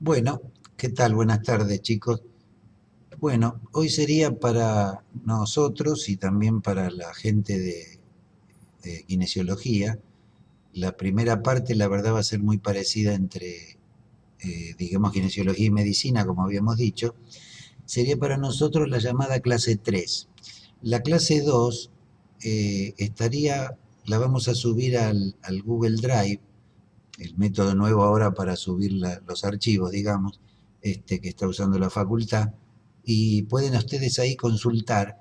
Bueno, ¿qué tal? Buenas tardes, chicos. Bueno, hoy sería para nosotros y también para la gente de kinesiología. La primera parte, la verdad, va a ser muy parecida entre, digamos, kinesiología y medicina, como habíamos dicho. Sería para nosotros la llamada clase 3. La clase 2 la vamos a subir al Google Drive, el método nuevo ahora para subir los archivos, digamos, que está usando la facultad, y pueden ustedes ahí consultar.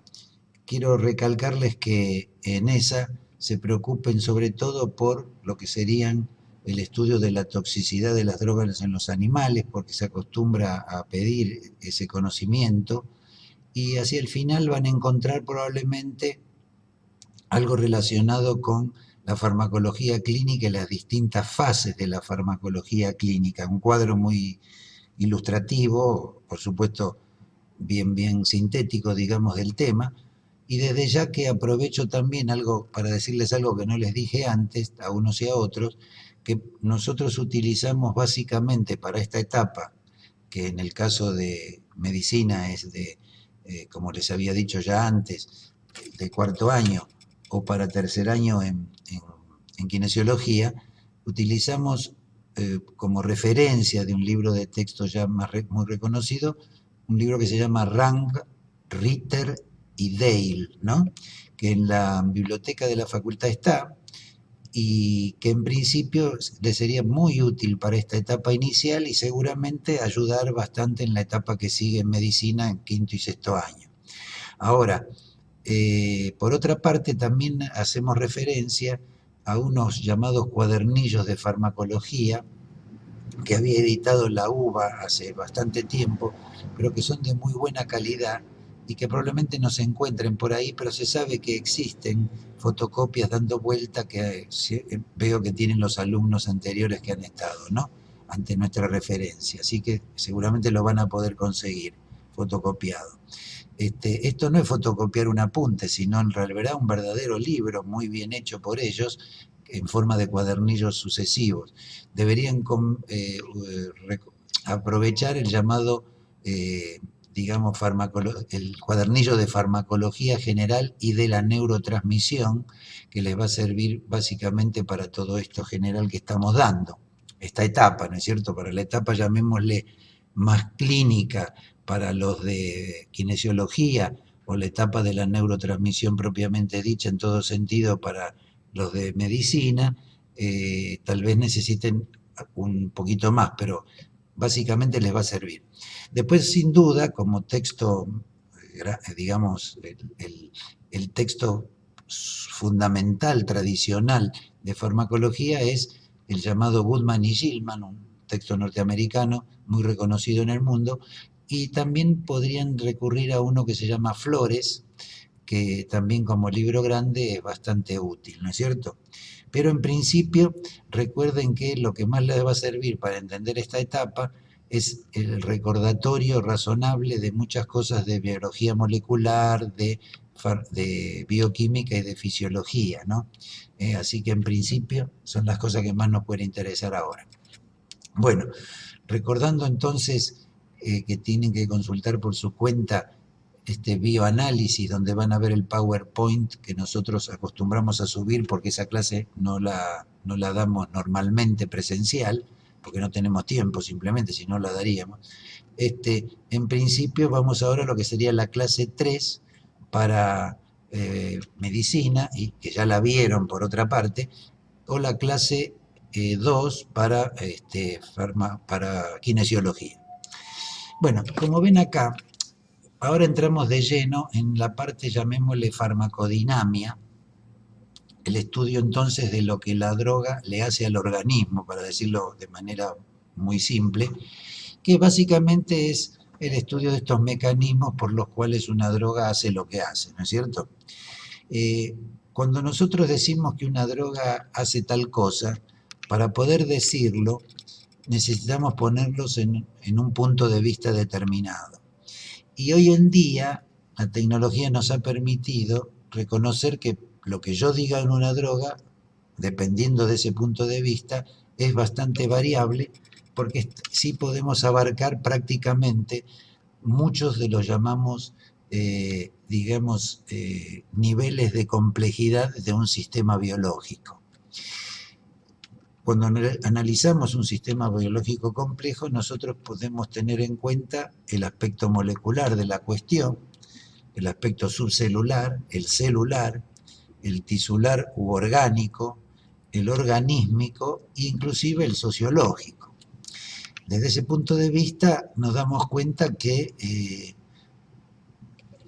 Quiero recalcarles que en esa se preocupen sobre todo por lo que serían el estudio de la toxicidad de las drogas en los animales, porque se acostumbra a pedir ese conocimiento, y hacia el final van a encontrar probablemente algo relacionado con la farmacología clínica y las distintas fases de la farmacología clínica. Un cuadro muy ilustrativo, por supuesto, bien sintético, digamos, del tema. Y desde ya que aprovecho también algo para decirles algo que no les dije antes, a unos y a otros, que nosotros utilizamos básicamente para esta etapa, que en el caso de medicina es como les había dicho ya antes, de cuarto año, o para tercer año en kinesiología, utilizamos como referencia de un libro de texto ya muy reconocido, un libro que se llama Rang, Ritter y Dale, ¿no? Que en la biblioteca de la facultad está, y que en principio le sería muy útil para esta etapa inicial y seguramente ayudar bastante en la etapa que sigue en medicina en quinto y sexto año. Ahora, por otra parte, también hacemos referencia a unos llamados cuadernillos de farmacología que había editado la UBA hace bastante tiempo, pero que son de muy buena calidad y que probablemente no se encuentren por ahí, pero se sabe que existen fotocopias dando vuelta que veo que tienen los alumnos anteriores que han estado, ¿no? Ante nuestra referencia, así que seguramente lo van a poder conseguir fotocopiado. Esto no es fotocopiar un apunte, sino en realidad un verdadero libro muy bien hecho por ellos en forma de cuadernillos sucesivos. Deberían aprovechar el llamado, digamos, el cuadernillo de farmacología general y de la neurotransmisión, que les va a servir básicamente para todo esto general que estamos dando. Esta etapa, ¿no es cierto? Para la etapa, llamémosle, más clínica, para los de kinesiología, o la etapa de la neurotransmisión propiamente dicha en todo sentido para los de medicina, tal vez necesiten un poquito más, pero básicamente les va a servir. Después, sin duda, como texto, digamos, el texto fundamental, tradicional de farmacología es el llamado Goodman y Gilman, un texto norteamericano muy reconocido en el mundo, y también podrían recurrir a uno que se llama Flores, que también como libro grande es bastante útil, ¿no es cierto? Pero en principio recuerden que lo que más les va a servir para entender esta etapa es el recordatorio razonable de muchas cosas de biología molecular, de bioquímica y de fisiología, ¿no? Así que en principio son las cosas que más nos pueden interesar ahora. Bueno, recordando entonces que tienen que consultar por su cuenta este bioanálisis, donde van a ver el PowerPoint que nosotros acostumbramos a subir, porque esa clase no la damos normalmente presencial, porque no tenemos tiempo simplemente, si no la daríamos. En principio vamos ahora a lo que sería la clase 3 para medicina, y que ya la vieron por otra parte, o la clase 2 para kinesiología. Bueno, como ven acá, ahora entramos de lleno en la parte, llamémosle, farmacodinamia, el estudio entonces de lo que la droga le hace al organismo, para decirlo de manera muy simple, que básicamente es el estudio de estos mecanismos por los cuales una droga hace lo que hace, ¿no es cierto? Eh, Cuando nosotros decimos que una droga hace tal cosa, para poder decirlo, necesitamos ponerlos en un punto de vista determinado. Y hoy en día la tecnología nos ha permitido reconocer que lo que yo diga en una droga, dependiendo de ese punto de vista, es bastante variable, porque sí podemos abarcar prácticamente muchos de los llamamos, digamos, niveles de complejidad de un sistema biológico. Cuando analizamos un sistema biológico complejo, nosotros podemos tener en cuenta el aspecto molecular de la cuestión, el aspecto subcelular, el celular, el tisular u orgánico, el organísmico e inclusive el sociológico. Desde ese punto de vista nos damos cuenta que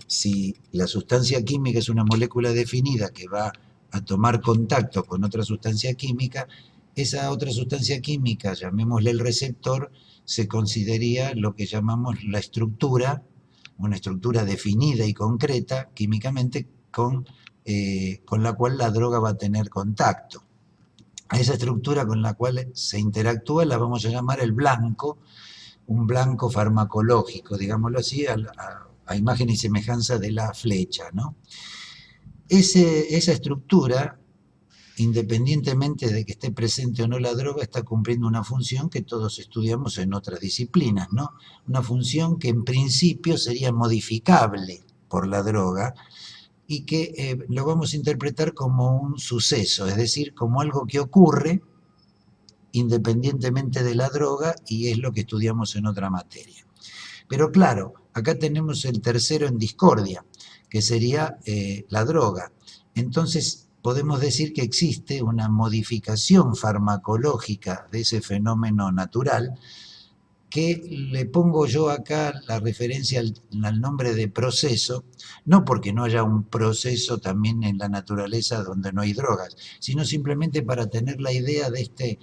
si la sustancia química es una molécula definida que va a tomar contacto con otra sustancia química, esa otra sustancia química, llamémosle el receptor, se consideraría lo que llamamos la estructura, una estructura definida y concreta químicamente con la cual la droga va a tener contacto. A esa estructura con la cual se interactúa la vamos a llamar el blanco, un blanco farmacológico, digámoslo así, a imagen y semejanza de la flecha, ¿no? Esa estructura, independientemente de que esté presente o no la droga, está cumpliendo una función que todos estudiamos en otras disciplinas, ¿no? Una función que en principio sería modificable por la droga y que lo vamos a interpretar como un suceso, es decir, como algo que ocurre independientemente de la droga, y es lo que estudiamos en otra materia. Pero claro, acá tenemos el tercero en discordia, que sería la droga. Entonces podemos decir que existe una modificación farmacológica de ese fenómeno natural, que le pongo yo acá la referencia al nombre de proceso, no porque no haya un proceso también en la naturaleza donde no hay drogas, sino simplemente para tener la idea de este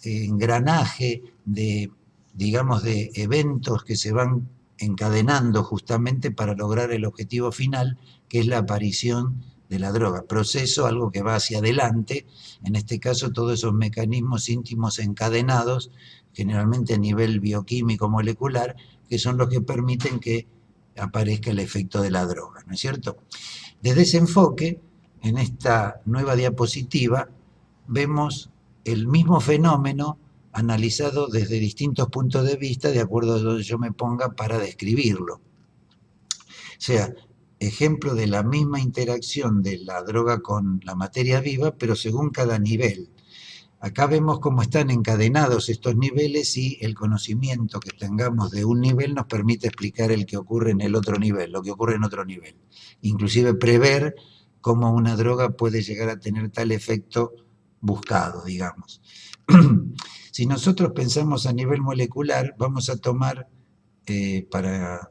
engranaje de, digamos, de eventos que se van encadenando justamente para lograr el objetivo final, que es la aparición de la droga. Proceso, algo que va hacia adelante, en este caso todos esos mecanismos íntimos encadenados, generalmente a nivel bioquímico molecular, que son los que permiten que aparezca el efecto de la droga, ¿no es cierto? Desde ese enfoque, en esta nueva diapositiva, vemos el mismo fenómeno analizado desde distintos puntos de vista, de acuerdo a donde yo me ponga para describirlo. O sea, ejemplo de la misma interacción de la droga con la materia viva, pero según cada nivel. Acá vemos cómo están encadenados estos niveles y el conocimiento que tengamos de un nivel nos permite explicar el que ocurre en el otro nivel, lo que ocurre en otro nivel. Inclusive prever cómo una droga puede llegar a tener tal efecto buscado, digamos. Si nosotros pensamos a nivel molecular, vamos a tomar para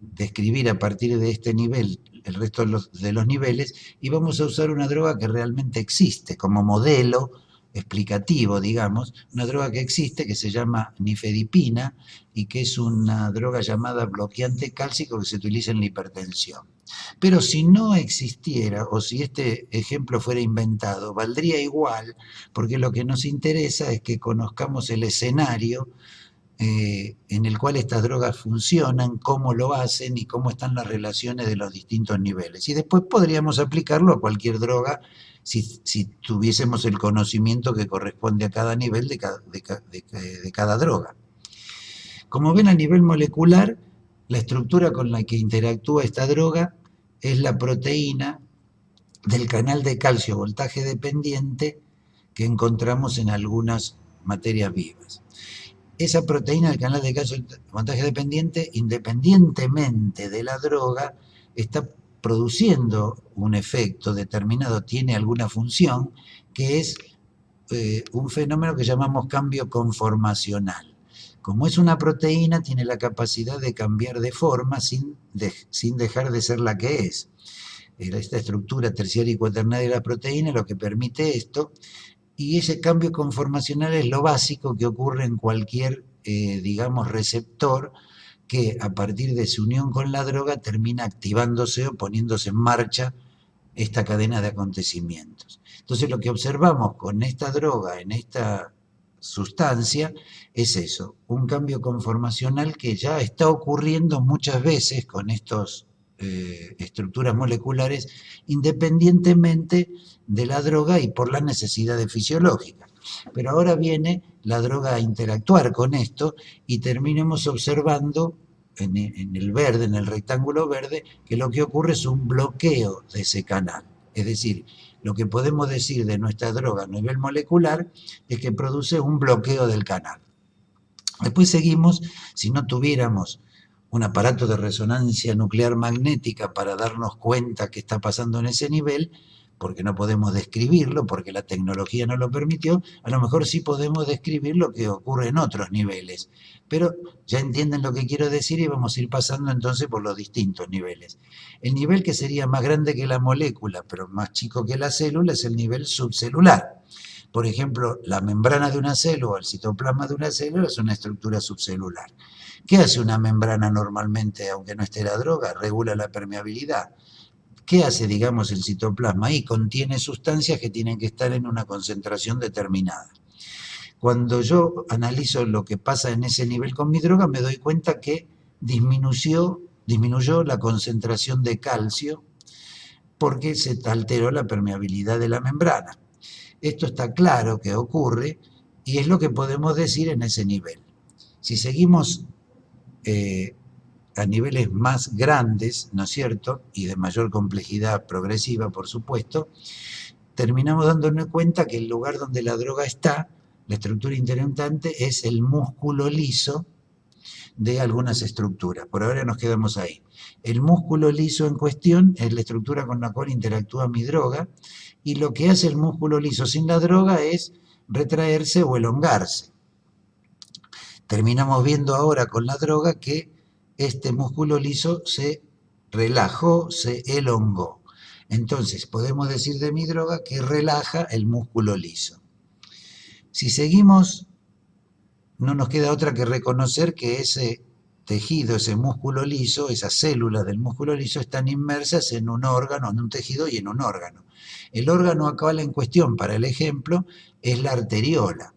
describir a partir de este nivel el resto de los niveles, y vamos a usar una droga que realmente existe como modelo explicativo, digamos, una droga que existe que se llama nifedipina y que es una droga llamada bloqueante cálcico que se utiliza en la hipertensión. Pero si no existiera, o si este ejemplo fuera inventado, valdría igual, porque lo que nos interesa es que conozcamos el escenario en el cual estas drogas funcionan, cómo lo hacen y cómo están las relaciones de los distintos niveles. Y después podríamos aplicarlo a cualquier droga si tuviésemos el conocimiento que corresponde a cada nivel de cada droga. Como ven, a nivel molecular, la estructura con la que interactúa esta droga es la proteína del canal de calcio voltaje dependiente que encontramos en algunas materias vivas. Esa proteína del canal de calcio voltaje dependiente, independientemente de la droga, está produciendo un efecto determinado, tiene alguna función, que es un fenómeno que llamamos cambio conformacional. Como es una proteína, tiene la capacidad de cambiar de forma sin dejar de ser la que es. Esta estructura terciaria y cuaternaria de la proteína es lo que permite esto, y ese cambio conformacional es lo básico que ocurre en cualquier, digamos, receptor que a partir de su unión con la droga termina activándose o poniéndose en marcha esta cadena de acontecimientos. Entonces lo que observamos con esta droga, en esta sustancia, es eso, un cambio conformacional que ya está ocurriendo muchas veces con estas estructuras moleculares, independientemente de la droga y por las necesidades fisiológicas. Pero ahora viene la droga a interactuar con esto y terminemos observando en el verde, en el rectángulo verde, que lo que ocurre es un bloqueo de ese canal. Es decir, lo que podemos decir de nuestra droga a nivel molecular es que produce un bloqueo del canal. Después seguimos, si no tuviéramos un aparato de resonancia nuclear magnética para darnos cuenta qué está pasando en ese nivel, porque no podemos describirlo, porque la tecnología no lo permitió, a lo mejor sí podemos describir lo que ocurre en otros niveles. Pero ya entienden lo que quiero decir y vamos a ir pasando entonces por los distintos niveles. El nivel que sería más grande que la molécula, pero más chico que la célula, es el nivel subcelular. Por ejemplo, la membrana de una célula o el citoplasma de una célula es una estructura subcelular. ¿Qué hace una membrana normalmente, aunque no esté la droga? Regula la permeabilidad. ¿Qué hace, digamos, el citoplasma? Ahí contiene sustancias que tienen que estar en una concentración determinada. Cuando yo analizo lo que pasa en ese nivel con mi droga, me doy cuenta que disminuyó la concentración de calcio porque se alteró la permeabilidad de la membrana. Esto está claro que ocurre y es lo que podemos decir en ese nivel. Si seguimos a niveles más grandes, ¿no es cierto?, y de mayor complejidad progresiva, por supuesto, terminamos dándonos cuenta que el lugar donde la droga está, la estructura interactante, es el músculo liso de algunas estructuras. Por ahora nos quedamos ahí. El músculo liso en cuestión es la estructura con la cual interactúa mi droga, y lo que hace el músculo liso sin la droga es retraerse o elongarse. Terminamos viendo ahora con la droga que este músculo liso se relajó, se elongó. Entonces podemos decir de mi droga que relaja el músculo liso. Si seguimos, no nos queda otra que reconocer que ese tejido, ese músculo liso, esas células del músculo liso están inmersas en un órgano, en un tejido y en un órgano. El órgano actual en cuestión, para el ejemplo, es la arteriola,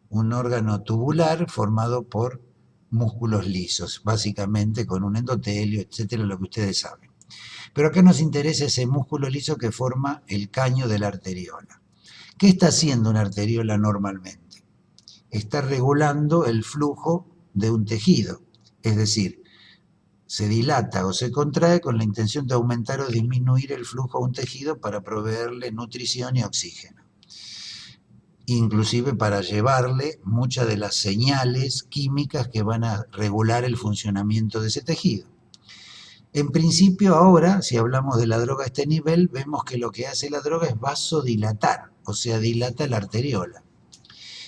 un órgano tubular formado por músculos lisos, básicamente con un endotelio, etcétera, lo que ustedes saben. Pero acá nos interesa ese músculo liso que forma el caño de la arteriola. ¿Qué está haciendo una arteriola normalmente? Está regulando el flujo de un tejido, es decir, se dilata o se contrae con la intención de aumentar o disminuir el flujo a un tejido para proveerle nutrición y oxígeno, inclusive para llevarle muchas de las señales químicas que van a regular el funcionamiento de ese tejido. En principio ahora, si hablamos de la droga a este nivel, vemos que lo que hace la droga es vasodilatar, o sea, dilata la arteriola.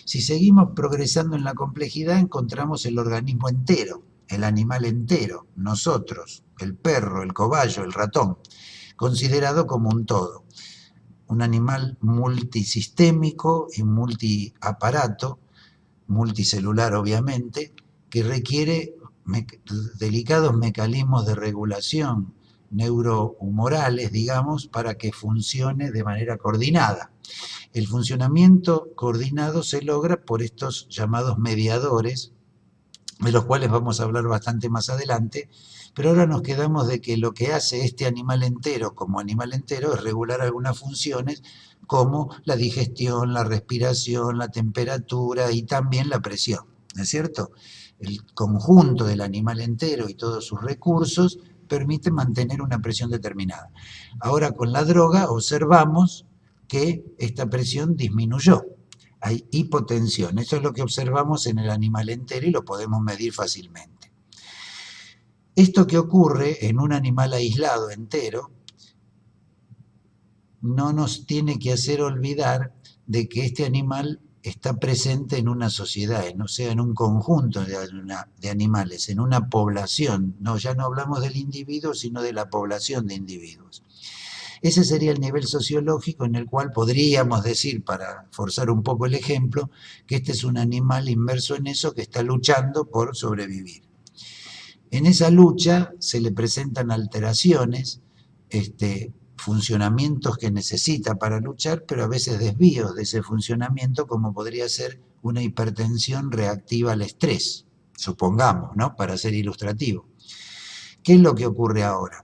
Si seguimos progresando en la complejidad, encontramos el organismo entero, el animal entero, nosotros, el perro, el cobayo, el ratón, considerado como un todo. Un animal multisistémico y multiaparato, multicelular obviamente, que requiere delicados mecanismos de regulación neurohumorales, digamos, para que funcione de manera coordinada. El funcionamiento coordinado se logra por estos llamados mediadores, de los cuales vamos a hablar bastante más adelante, pero ahora nos quedamos de que lo que hace este animal entero como animal entero es regular algunas funciones como la digestión, la respiración, la temperatura y también la presión, ¿no es cierto? El conjunto del animal entero y todos sus recursos permite mantener una presión determinada. Ahora con la droga observamos que esta presión disminuyó. Hay hipotensión. Eso es lo que observamos en el animal entero y lo podemos medir fácilmente. Esto que ocurre en un animal aislado entero no nos tiene que hacer olvidar de que este animal está presente en una sociedad, o sea, en un conjunto de animales, en una población. No, ya no hablamos del individuo, sino de la población de individuos. Ese sería el nivel sociológico en el cual podríamos decir, para forzar un poco el ejemplo, que este es un animal inmerso en eso que está luchando por sobrevivir. En esa lucha se le presentan alteraciones, funcionamientos que necesita para luchar, pero a veces desvíos de ese funcionamiento, como podría ser una hipertensión reactiva al estrés, supongamos, ¿no?, para ser ilustrativo. ¿Qué es lo que ocurre ahora?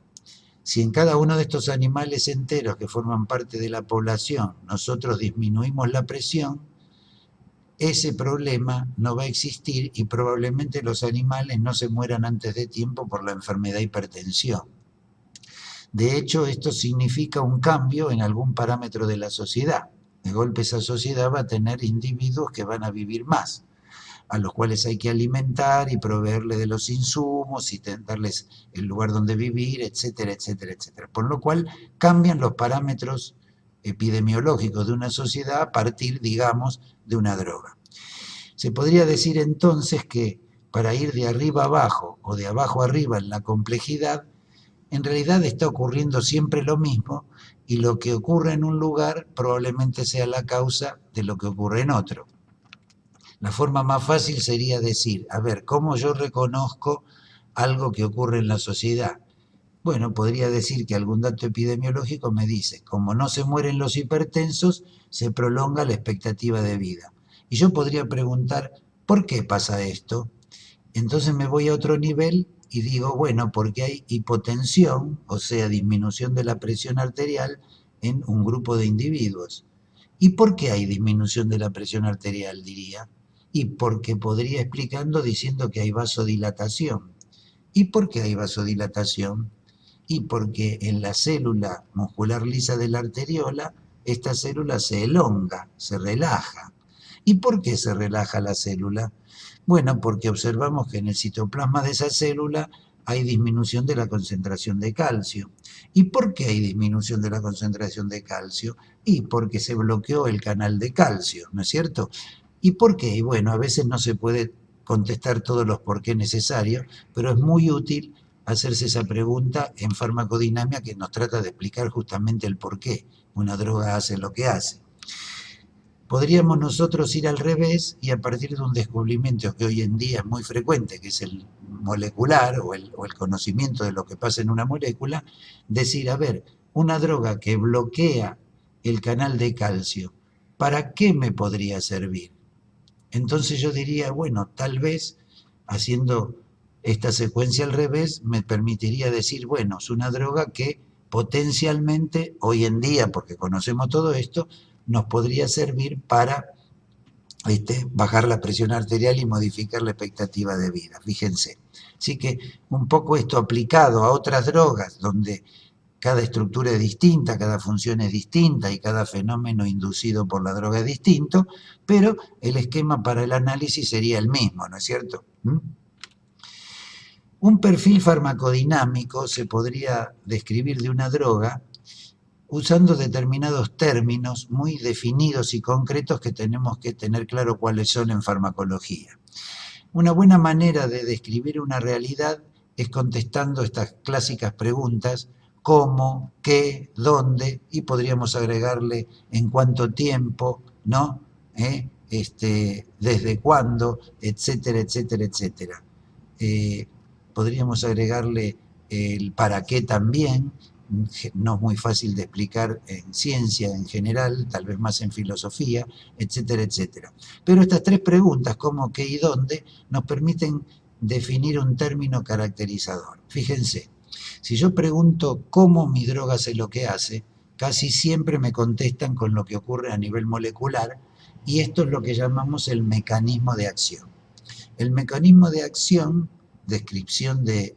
Si en cada uno de estos animales enteros que forman parte de la población nosotros disminuimos la presión, ese problema no va a existir y probablemente los animales no se mueran antes de tiempo por la enfermedad de hipertensión. De hecho, esto significa un cambio en algún parámetro de la sociedad. De golpe esa sociedad va a tener individuos que van a vivir más, a los cuales hay que alimentar y proveerles de los insumos y darles el lugar donde vivir, etcétera, etcétera, etcétera. Por lo cual cambian los parámetros epidemiológicos de una sociedad a partir, digamos, de una droga. Se podría decir entonces que para ir de arriba a abajo o de abajo a arriba en la complejidad, en realidad está ocurriendo siempre lo mismo y lo que ocurre en un lugar probablemente sea la causa de lo que ocurre en otro. La forma más fácil sería decir, a ver, ¿cómo yo reconozco algo que ocurre en la sociedad? Bueno, podría decir que algún dato epidemiológico me dice, como no se mueren los hipertensos, se prolonga la expectativa de vida. Y yo podría preguntar, ¿por qué pasa esto? Entonces me voy a otro nivel y digo, bueno, porque hay hipotensión, o sea, disminución de la presión arterial en un grupo de individuos. ¿Y por qué hay disminución de la presión arterial, diría? Y porque podría explicando diciendo que hay vasodilatación. ¿Y por qué hay vasodilatación? Y porque en la célula muscular lisa de la arteriola, esta célula se elonga, se relaja. ¿Y por qué se relaja la célula? Bueno, porque observamos que en el citoplasma de esa célula hay disminución de la concentración de calcio. ¿Y por qué hay disminución de la concentración de calcio? Y porque se bloqueó el canal de calcio, ¿no es cierto? ¿Y por qué? Y bueno, a veces no se puede contestar todos los por qué necesarios, pero es muy útil hacerse esa pregunta en farmacodinamia que nos trata de explicar justamente el por qué una droga hace lo que hace. Podríamos nosotros ir al revés y a partir de un descubrimiento que hoy en día es muy frecuente, que es el molecular o el conocimiento de lo que pasa en una molécula, decir, a ver, una droga que bloquea el canal de calcio, ¿para qué me podría servir? Entonces yo diría, bueno, tal vez haciendo esta secuencia al revés me permitiría decir, bueno, es una droga que potencialmente hoy en día, porque conocemos todo esto, nos podría servir para bajar la presión arterial y modificar la expectativa de vida, fíjense. Así que un poco esto aplicado a otras drogas, donde cada estructura es distinta, cada función es distinta y cada fenómeno inducido por la droga es distinto, pero el esquema para el análisis sería el mismo, ¿no es cierto? Un perfil farmacodinámico se podría describir de una droga usando determinados términos muy definidos y concretos que tenemos que tener claro cuáles son en farmacología. Una buena manera de describir una realidad es contestando estas clásicas preguntas: cómo, qué, dónde, y podríamos agregarle en cuánto tiempo, ¿no? Desde cuándo, etcétera, etcétera, etcétera. Podríamos agregarle el para qué también. No es muy fácil de explicar en ciencia en general, tal vez más en filosofía, etcétera, etcétera. Pero estas tres preguntas, cómo, qué y dónde, nos permiten definir un término caracterizador. Fíjense, si yo pregunto cómo mi droga hace lo que hace, casi siempre me contestan con lo que ocurre a nivel molecular, y esto es lo que llamamos el mecanismo de acción. El mecanismo de acción, descripción de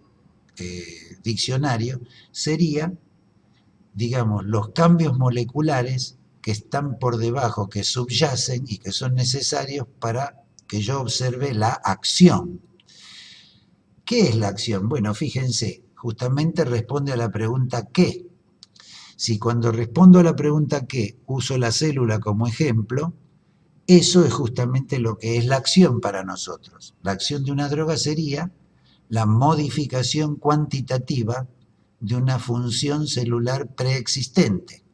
diccionario, sería, digamos, los cambios moleculares que están por debajo, que subyacen y que son necesarios para que yo observe la acción. ¿Qué es la acción? Bueno, fíjense, justamente responde a la pregunta ¿qué? Si cuando respondo a la pregunta ¿qué? Uso la célula como ejemplo, eso es justamente lo que es la acción para nosotros. La acción de una droga sería la modificación cuantitativa de una función celular preexistente.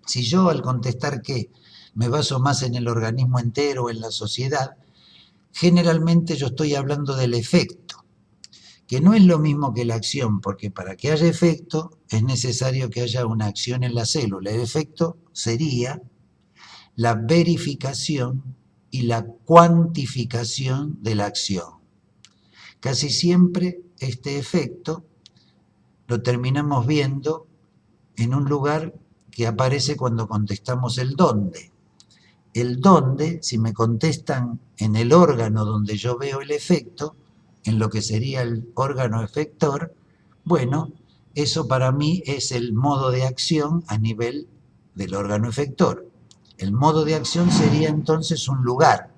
Si yo al contestar que me baso más en el organismo entero o en la sociedad, generalmente yo estoy hablando del efecto, que no es lo mismo que la acción, porque para que haya efecto es necesario que haya una acción en la célula. El efecto sería la verificación y la cuantificación de la acción. Casi siempre este efecto lo terminamos viendo en un lugar que aparece cuando contestamos el dónde. el dónde, si me contestan en el órgano donde yo veo el efecto, en lo que sería el órgano efector, bueno, eso para mí es el modo de acción a nivel del órgano efector. El modo de acción sería entonces un lugar,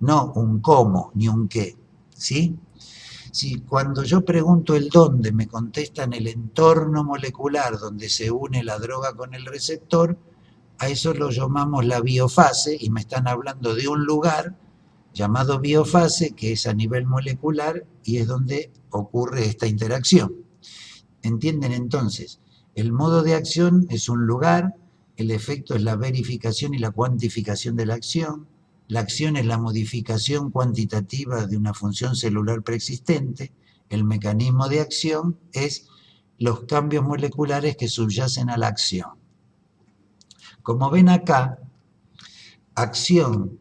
no un cómo ni un qué, ¿sí? Si cuando yo pregunto el dónde me contestan el entorno molecular donde se une la droga con el receptor, a eso lo llamamos la biofase y me están hablando de un lugar llamado biofase que es a nivel molecular y es donde ocurre esta interacción. ¿Entienden entonces? El modo de acción es un lugar, el efecto es la verificación y la cuantificación de la acción es la modificación cuantitativa de una función celular preexistente, el mecanismo de acción es los cambios moleculares que subyacen a la acción. Como ven acá, acción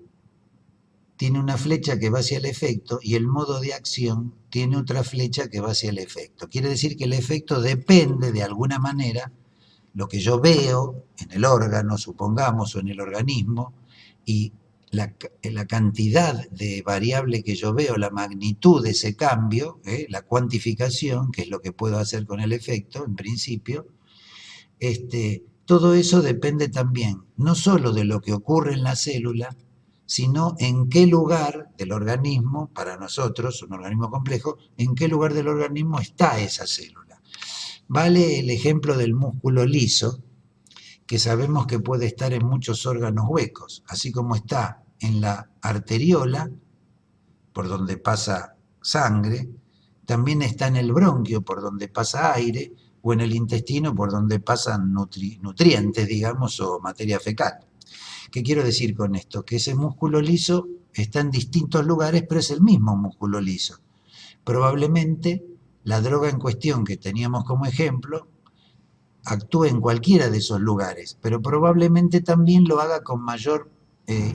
tiene una flecha que va hacia el efecto y el modo de acción tiene otra flecha que va hacia el efecto. Quiere decir que el efecto depende de alguna manera lo que yo veo en el órgano, supongamos, o en el organismo, y la cantidad de variable que yo veo, la magnitud de ese cambio, la cuantificación, que es lo que puedo hacer con el efecto, en principio, todo eso depende también no solo de lo que ocurre en la célula, sino en qué lugar del organismo, para nosotros, un organismo complejo, en qué lugar del organismo está esa célula. Vale el ejemplo del músculo liso, que sabemos que puede estar en muchos órganos huecos, así como está en la arteriola, por donde pasa sangre, también está en el bronquio, por donde pasa aire, o en el intestino, por donde pasan nutrientes, digamos, o materia fecal. ¿Qué quiero decir con esto? Que ese músculo liso está en distintos lugares, pero es el mismo músculo liso. Probablemente la droga en cuestión que teníamos como ejemplo actúe en cualquiera de esos lugares, pero probablemente también lo haga con mayor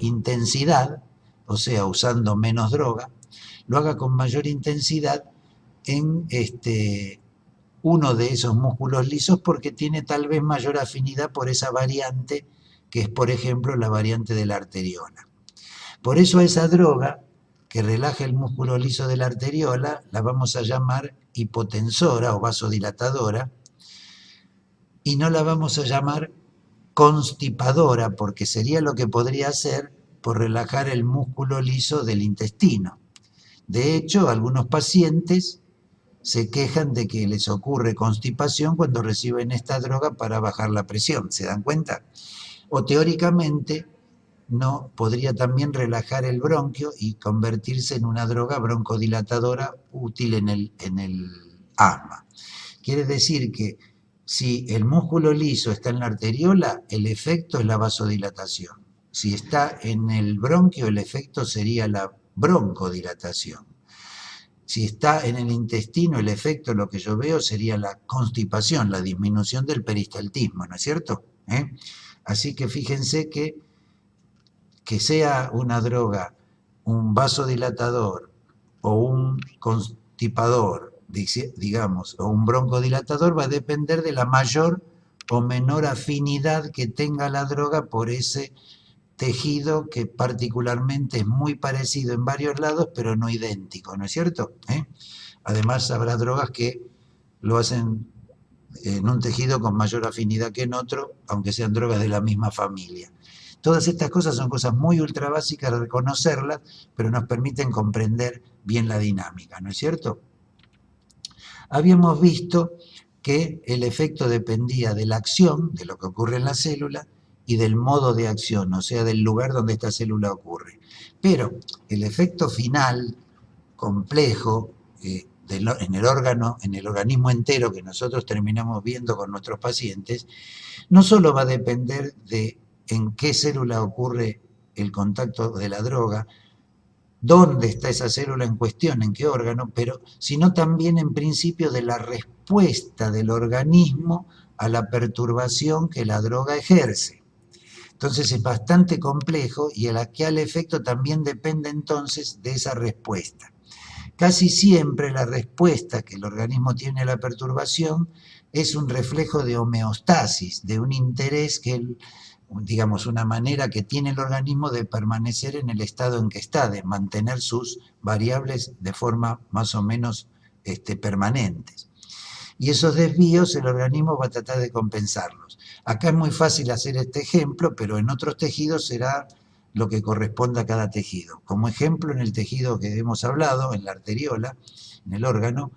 intensidad, o sea, usando menos droga, lo haga con mayor intensidad en uno de esos músculos lisos porque tiene tal vez mayor afinidad por esa variante que es, por ejemplo, la variante de la arteriola. Por eso a esa droga que relaja el músculo liso de la arteriola la vamos a llamar hipotensora o vasodilatadora y no la vamos a llamar constipadora porque sería lo que podría hacer por relajar el músculo liso del intestino. De hecho, algunos pacientes se quejan de que les ocurre constipación cuando reciben esta droga para bajar la presión, ¿se dan cuenta? O teóricamente no podría también relajar el bronquio y convertirse en una droga broncodilatadora útil en el asma. Quiere decir que si el músculo liso está en la arteriola, el efecto es la vasodilatación. Si está en el bronquio, el efecto sería la broncodilatación. Si está en el intestino, el efecto, lo que yo veo, sería la constipación, la disminución del peristaltismo, ¿no es cierto? Así que fíjense que sea una droga, un vasodilatador o un constipador, digamos, o un broncodilatador, va a depender de la mayor o menor afinidad que tenga la droga por ese tejido que particularmente es muy parecido en varios lados, pero no idéntico, ¿no es cierto? Además, habrá drogas que lo hacen en un tejido con mayor afinidad que en otro, aunque sean drogas de la misma familia. Todas estas cosas son cosas muy ultra básicas de reconocerlas, pero nos permiten comprender bien la dinámica, ¿no es cierto? Habíamos visto que el efecto dependía de la acción, de lo que ocurre en la célula, y del modo de acción, o sea, del lugar donde esta célula ocurre. Pero el efecto final, complejo, en el órgano, en el organismo entero que nosotros terminamos viendo con nuestros pacientes, no solo va a depender de en qué célula ocurre el contacto de la droga, dónde está esa célula en cuestión, en qué órgano, pero sino también en principio de la respuesta del organismo a la perturbación que la droga ejerce. Entonces es bastante complejo y aquí al efecto también depende entonces de esa respuesta. Casi siempre la respuesta que el organismo tiene a la perturbación es un reflejo de homeostasis, de un interés que el digamos, una manera que tiene el organismo de permanecer en el estado en que está, de mantener sus variables de forma más o menos permanentes. Y esos desvíos el organismo va a tratar de compensarlos. Acá es muy fácil hacer este ejemplo, pero en otros tejidos será lo que corresponda a cada tejido. Como ejemplo, en el tejido que hemos hablado, en la arteriola, en el órgano,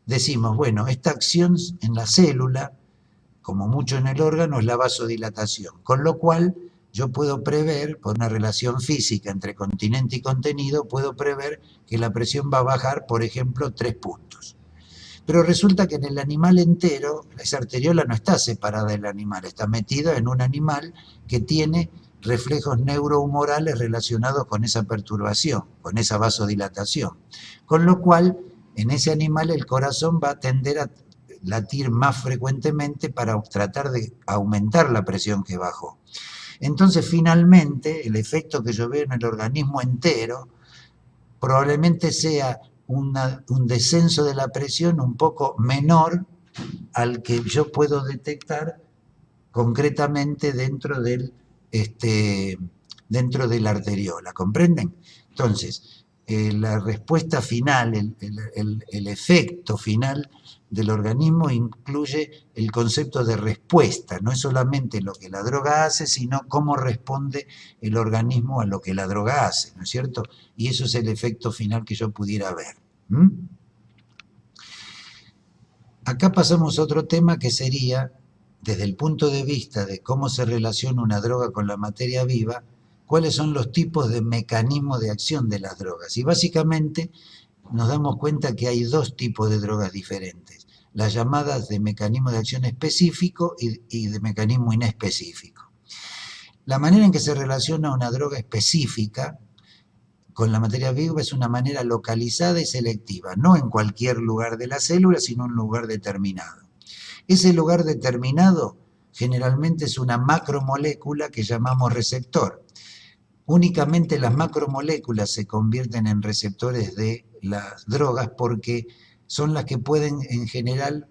decimos, bueno, esta acción en la célula, como mucho en el órgano, es la vasodilatación, con lo cual yo puedo prever, por una relación física entre continente y contenido, puedo prever que la presión va a bajar, por ejemplo, 3 puntos. Pero resulta que en el animal entero, esa arteriola no está separada del animal, está metida en un animal que tiene reflejos neurohumorales relacionados con esa perturbación, con esa vasodilatación. Con lo cual, en ese animal el corazón va a tender a latir más frecuentemente para tratar de aumentar la presión que bajó. Entonces, finalmente, el efecto que yo veo en el organismo entero probablemente sea un descenso de la presión un poco menor al que yo puedo detectar concretamente dentro de la arteriola, ¿comprenden? Entonces, la respuesta final, el efecto final del organismo incluye el concepto de respuesta, no es solamente lo que la droga hace, sino cómo responde el organismo a lo que la droga hace, ¿no es cierto? Y eso es el efecto final que yo pudiera ver. Acá pasamos a otro tema que sería, desde el punto de vista de cómo se relaciona una droga con la materia viva, cuáles son los tipos de mecanismos de acción de las drogas. Y básicamente nos damos cuenta que hay 2 tipos de drogas diferentes, las llamadas de mecanismo de acción específico y de mecanismo inespecífico. La manera en que se relaciona una droga específica con la materia viva es una manera localizada y selectiva, no en cualquier lugar de la célula, sino en un lugar determinado. Ese lugar determinado generalmente es una macromolécula que llamamos receptor. Únicamente las macromoléculas se convierten en receptores de las drogas porque son las que pueden en general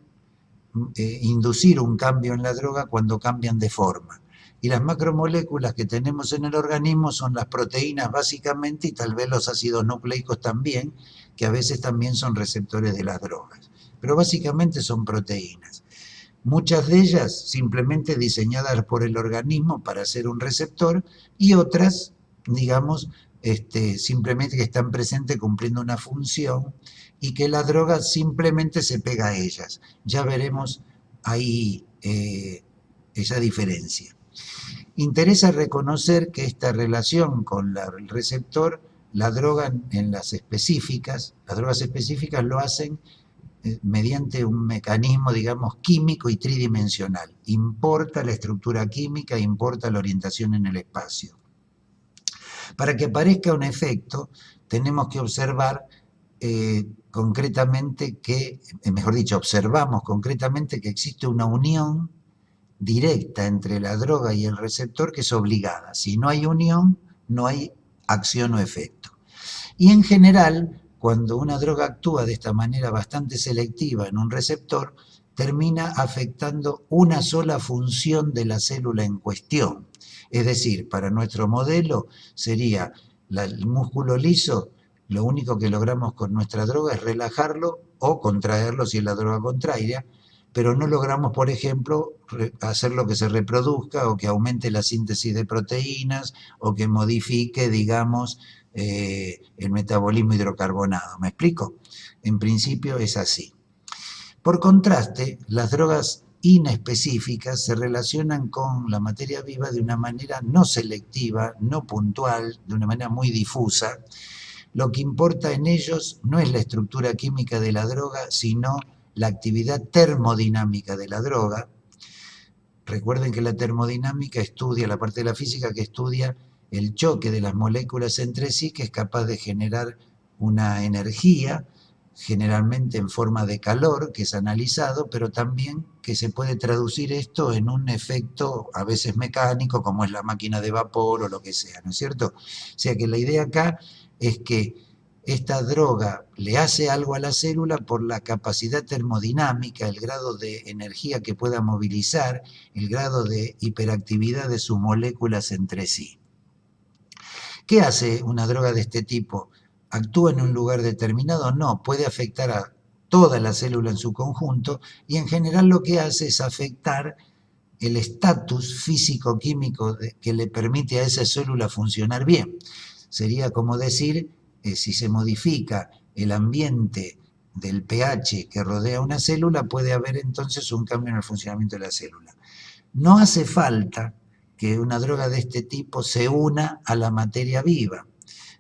inducir un cambio en la droga cuando cambian de forma. Y las macromoléculas que tenemos en el organismo son las proteínas básicamente y tal vez los ácidos nucleicos también, que a veces también son receptores de las drogas. Pero básicamente son proteínas. Muchas de ellas simplemente diseñadas por el organismo para ser un receptor y otras, digamos, simplemente que están presentes cumpliendo una función y que la droga simplemente se pega a ellas. Ya veremos ahí esa diferencia. Interesa reconocer que esta relación con el receptor, la droga en las específicas, las drogas específicas lo hacen mediante un mecanismo, digamos, químico y tridimensional. Importa la estructura química, importa la orientación en el espacio. Para que aparezca un efecto, tenemos que observar concretamente que, mejor dicho, observamos concretamente que existe una unión directa entre la droga y el receptor que es obligada. Si no hay unión, no hay acción o efecto. Y en general, cuando una droga actúa de esta manera bastante selectiva en un receptor, termina afectando una sola función de la célula en cuestión. Es decir, para nuestro modelo sería el músculo liso, lo único que logramos con nuestra droga es relajarlo o contraerlo si es la droga contraria, pero no logramos, por ejemplo, hacerlo que se reproduzca o que aumente la síntesis de proteínas o que modifique, digamos, el metabolismo hidrocarbonado. ¿Me explico? En principio es así. Por contraste, las drogas inespecíficas se relacionan con la materia viva de una manera no selectiva, no puntual, de una manera muy difusa. Lo que importa en ellos no es la estructura química de la droga, sino la actividad termodinámica de la droga. Recuerden que la termodinámica estudia, la parte de la física que estudia el choque de las moléculas entre sí, que es capaz de generar una energía, generalmente en forma de calor, que es analizado, pero también que se puede traducir esto en un efecto a veces mecánico, como es la máquina de vapor o lo que sea, ¿no es cierto? O sea que la idea acá es que esta droga le hace algo a la célula por la capacidad termodinámica, el grado de energía que pueda movilizar, el grado de hiperactividad de sus moléculas entre sí. ¿Qué hace una droga de este tipo? ¿Actúa en un lugar determinado? No, puede afectar a toda la célula en su conjunto y en general lo que hace es afectar el estatus físico-químico que le permite a esa célula funcionar bien. Sería como decir, si se modifica el ambiente del pH que rodea una célula, puede haber entonces un cambio en el funcionamiento de la célula. No hace falta que una droga de este tipo se una a la materia viva,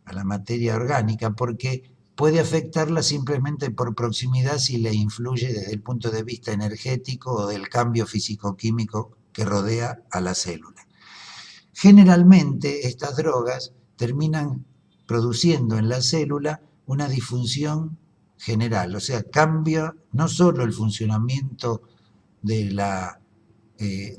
a la materia orgánica, porque puede afectarla simplemente por proximidad si le influye desde el punto de vista energético o del cambio físico-químico que rodea a la célula. Generalmente estas drogas terminan produciendo en la célula una disfunción general, o sea, cambia no solo el funcionamiento de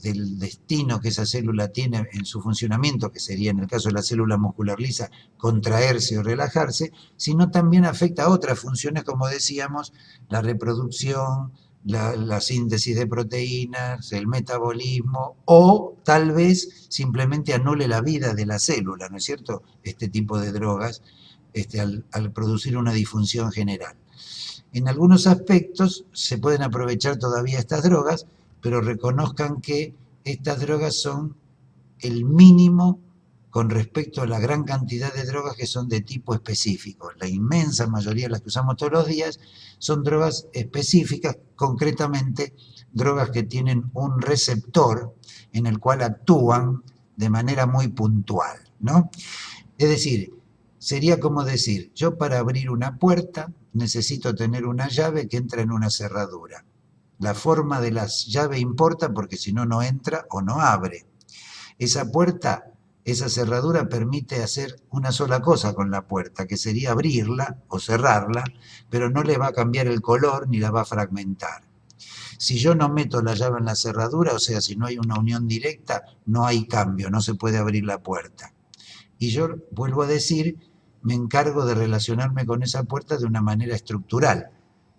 del destino que esa célula tiene en su funcionamiento, que sería en el caso de la célula muscular lisa, contraerse o relajarse, sino también afecta a otras funciones, como decíamos, la reproducción, la síntesis de proteínas, el metabolismo, o tal vez simplemente anule la vida de la célula, ¿no es cierto? Este tipo de drogas, al producir una disfunción general. En algunos aspectos se pueden aprovechar todavía estas drogas, pero reconozcan que estas drogas son el mínimo con respecto a la gran cantidad de drogas que son de tipo específico. La inmensa mayoría de las que usamos todos los días son drogas específicas, concretamente drogas que tienen un receptor en el cual actúan de manera muy puntual, ¿no? Es decir, sería como decir, yo para abrir una puerta necesito tener una llave que entra en una cerradura. La forma de la llave importa porque si no, no entra o no abre. Esa puerta, esa cerradura permite hacer una sola cosa con la puerta, que sería abrirla o cerrarla, pero no le va a cambiar el color ni la va a fragmentar. Si yo no meto la llave en la cerradura, o sea, si no hay una unión directa, no hay cambio, no se puede abrir la puerta. Y yo vuelvo a decir, me encargo de relacionarme con esa puerta de una manera estructural.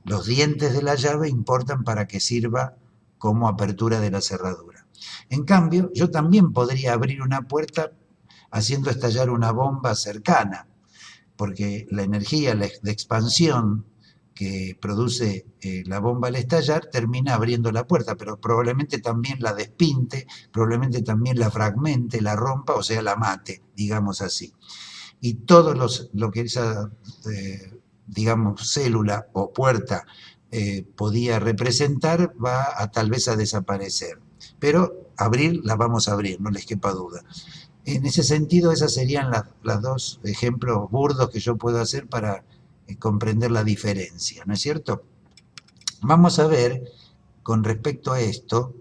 Los dientes de la llave importan para que sirva como apertura de la cerradura. En cambio, yo también podría abrir una puerta haciendo estallar una bomba cercana, porque la energía de expansión que produce la bomba al estallar termina abriendo la puerta, pero probablemente también la despinte, probablemente también la fragmente, la rompa, o sea, la mate, digamos así. Y todo lo que esa, digamos, célula o puerta podía representar va tal vez a desaparecer. Pero abrir, la vamos a abrir, no les quepa duda. En ese sentido, esas serían las dos ejemplos burdos que yo puedo hacer para comprender la diferencia, ¿no es cierto? Vamos a ver, con respecto a esto,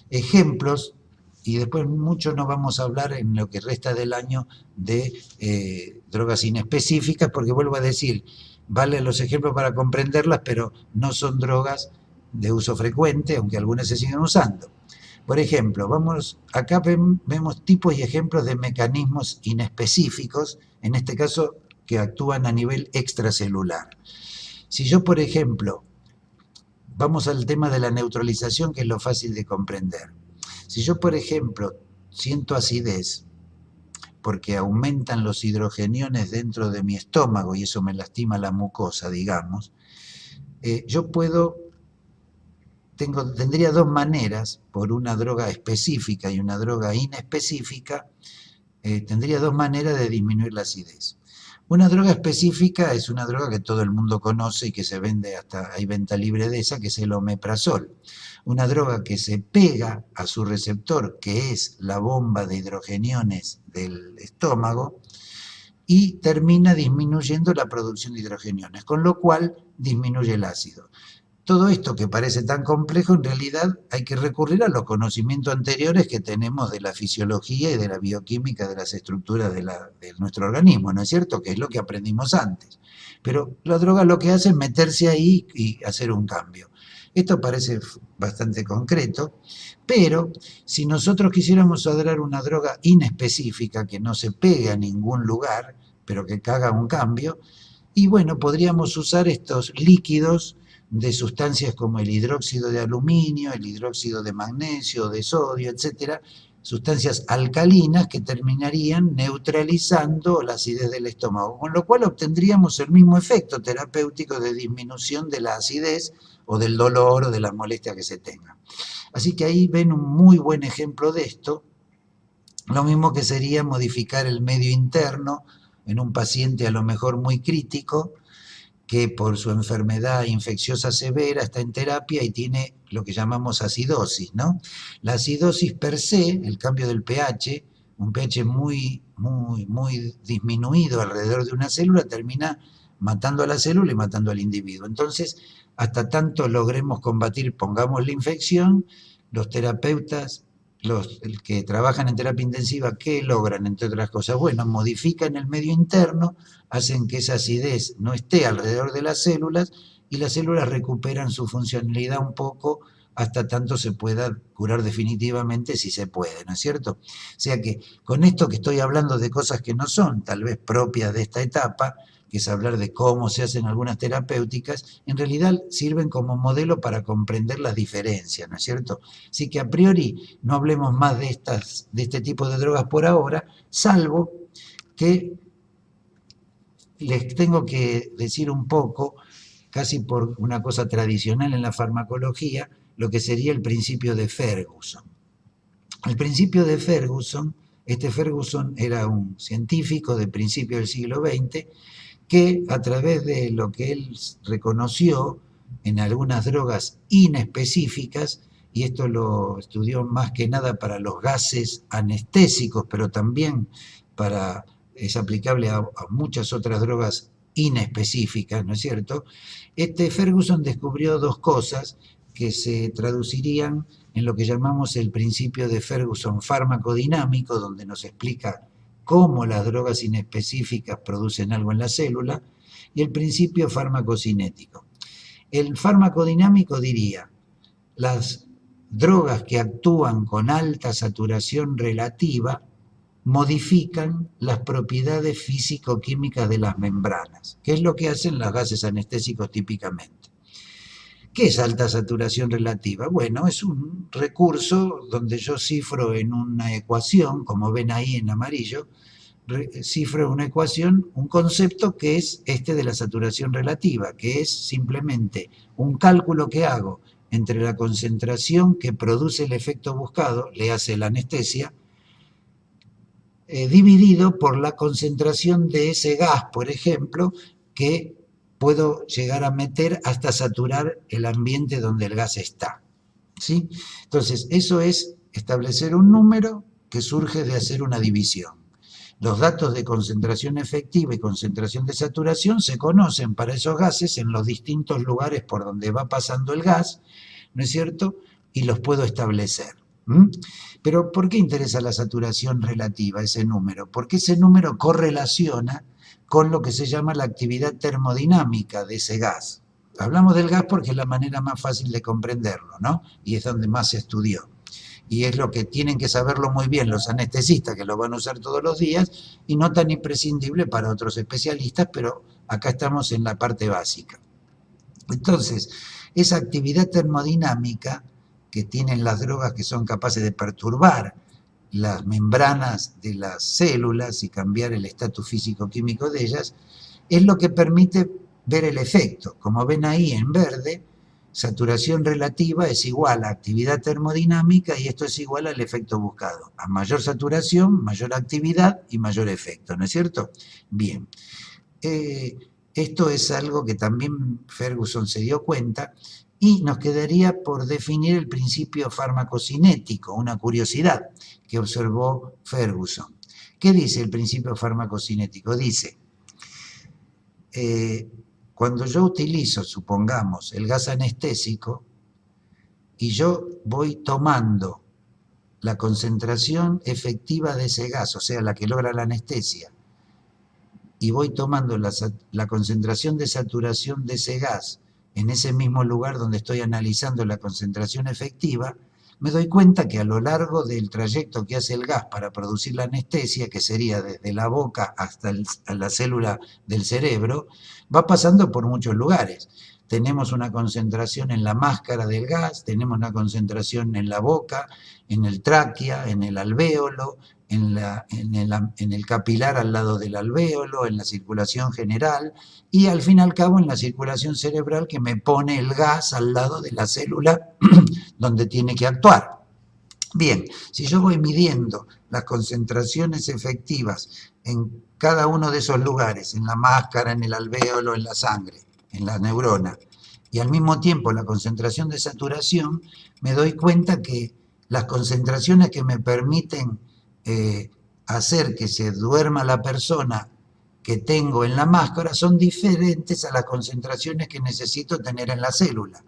ejemplos, y después mucho no vamos a hablar en lo que resta del año de drogas inespecíficas, porque vuelvo a decir, valen los ejemplos para comprenderlas, pero no son drogas de uso frecuente, aunque algunas se siguen usando. Por ejemplo, acá vemos tipos y ejemplos de mecanismos inespecíficos, en este caso que actúan a nivel extracelular. Si yo, por ejemplo, vamos al tema de la neutralización, que es lo fácil de comprender. Si yo, por ejemplo, siento acidez porque aumentan los hidrogeniones dentro de mi estómago y eso me lastima la mucosa, digamos, yo tendría dos maneras, por una droga específica y una droga inespecífica, tendría dos maneras de disminuir la acidez. Una droga específica es una droga que todo el mundo conoce y que se vende, hasta hay venta libre de esa, que es el omeprazol. Una droga que se pega a su receptor, que es la bomba de hidrogeniones del estómago, y termina disminuyendo la producción de hidrogeniones, con lo cual disminuye el ácido. Todo esto que parece tan complejo, en realidad hay que recurrir a los conocimientos anteriores que tenemos de la fisiología y de la bioquímica de las estructuras de nuestro organismo, ¿no es cierto? Que es lo que aprendimos antes. Pero la droga lo que hace es meterse ahí y hacer un cambio. Esto parece bastante concreto, pero si nosotros quisiéramos adorar una droga inespecífica que no se pegue a ningún lugar, pero que haga un cambio, Y bueno, podríamos usar estos líquidos de sustancias como el hidróxido de aluminio, el hidróxido de magnesio, de sodio, etcétera, sustancias alcalinas que terminarían neutralizando la acidez del estómago, con lo cual obtendríamos el mismo efecto terapéutico de disminución de la acidez o del dolor o de la molestia que se tenga. Así que ahí ven un muy buen ejemplo de esto, lo mismo que sería modificar el medio interno en un paciente a lo mejor muy crítico, que por su enfermedad infecciosa severa está en terapia y tiene lo que llamamos acidosis, ¿no? La acidosis per se, el cambio del pH, un pH muy disminuido alrededor de una célula, termina matando a la célula y matando al individuo. Entonces, hasta tanto logremos combatir, pongamos la infección, los terapeutas, los que trabajan en terapia intensiva, ¿qué logran, entre otras cosas? Bueno, modifican el medio interno, hacen que esa acidez no esté alrededor de las células y las células recuperan su funcionalidad un poco hasta tanto se pueda curar definitivamente, si se puede, ¿no es cierto? O sea que con esto que estoy hablando de cosas que no son tal vez propias de esta etapa, que es hablar de cómo se hacen algunas terapéuticas, en realidad sirven como modelo para comprender las diferencias, ¿no es cierto? Así que a priori no hablemos más de este tipo de drogas por ahora, salvo que les tengo que decir un poco, casi por una cosa tradicional en la farmacología, lo que sería el principio de Ferguson. El principio de Ferguson, Ferguson era un científico de principio del siglo XX que a través de lo que él reconoció en algunas drogas inespecíficas, y esto lo estudió más que nada para los gases anestésicos, pero también es aplicable a muchas otras drogas inespecíficas, ¿no es cierto? Ferguson descubrió dos cosas que se traducirían en lo que llamamos el principio de Ferguson farmacodinámico, donde nos explica cómo las drogas inespecíficas producen algo en la célula, y el principio farmacocinético. El farmacodinámico diría, las drogas que actúan con alta saturación relativa modifican las propiedades físico-químicas de las membranas, que es lo que hacen los gases anestésicos típicamente. ¿Qué es alta saturación relativa? Bueno, es un recurso donde yo cifro en una ecuación, como ven ahí en amarillo, cifro en una ecuación un concepto que es de la saturación relativa, que es simplemente un cálculo que hago entre la concentración que produce el efecto buscado, le hace la anestesia, dividido por la concentración de ese gas, por ejemplo, que puedo llegar a meter hasta saturar el ambiente donde el gas está. ¿Sí? Entonces, eso es establecer un número que surge de hacer una división. Los datos de concentración efectiva y concentración de saturación se conocen para esos gases en los distintos lugares por donde va pasando el gas, ¿no es cierto? Y los puedo establecer. Pero ¿por qué interesa la saturación relativa, ese número? Porque ese número correlaciona con lo que se llama la actividad termodinámica de ese gas. Hablamos del gas porque es la manera más fácil de comprenderlo, ¿no? Y es donde más se estudió. Y es lo que tienen que saberlo muy bien los anestesistas, que lo van a usar todos los días, y no tan imprescindible para otros especialistas, pero acá estamos en la parte básica. Entonces, esa actividad termodinámica que tienen las drogas que son capaces de perturbar las membranas de las células y cambiar el estatus físico-químico de ellas, es lo que permite ver el efecto. Como ven ahí en verde, saturación relativa es igual a actividad termodinámica y esto es igual al efecto buscado. A mayor saturación, mayor actividad y mayor efecto, ¿no es cierto? Bien. Esto es algo que también Ferguson se dio cuenta y nos quedaría por definir el principio farmacocinético, una curiosidad que observó Ferguson. ¿Qué dice el principio farmacocinético? Dice, cuando yo utilizo, supongamos, el gas anestésico y yo voy tomando la concentración efectiva de ese gas, o sea, la que logra la anestesia, y voy tomando la concentración de saturación de ese gas en ese mismo lugar donde estoy analizando la concentración efectiva, me doy cuenta que a lo largo del trayecto que hace el gas para producir la anestesia, que sería desde la boca hasta la célula del cerebro, va pasando por muchos lugares. Tenemos una concentración en la máscara del gas, tenemos una concentración en la boca, en el tráquea, en el alvéolo, en el capilar al lado del alvéolo, en la circulación general y al fin y al cabo en la circulación cerebral que me pone el gas al lado de la célula donde tiene que actuar. Bien, si yo voy midiendo las concentraciones efectivas en cada uno de esos lugares, en la máscara, en el alvéolo, en la sangre, en la neurona, y al mismo tiempo la concentración de saturación, me doy cuenta que las concentraciones que me permiten hacer que se duerma la persona que tengo en la máscara son diferentes a las concentraciones que necesito tener en la célula.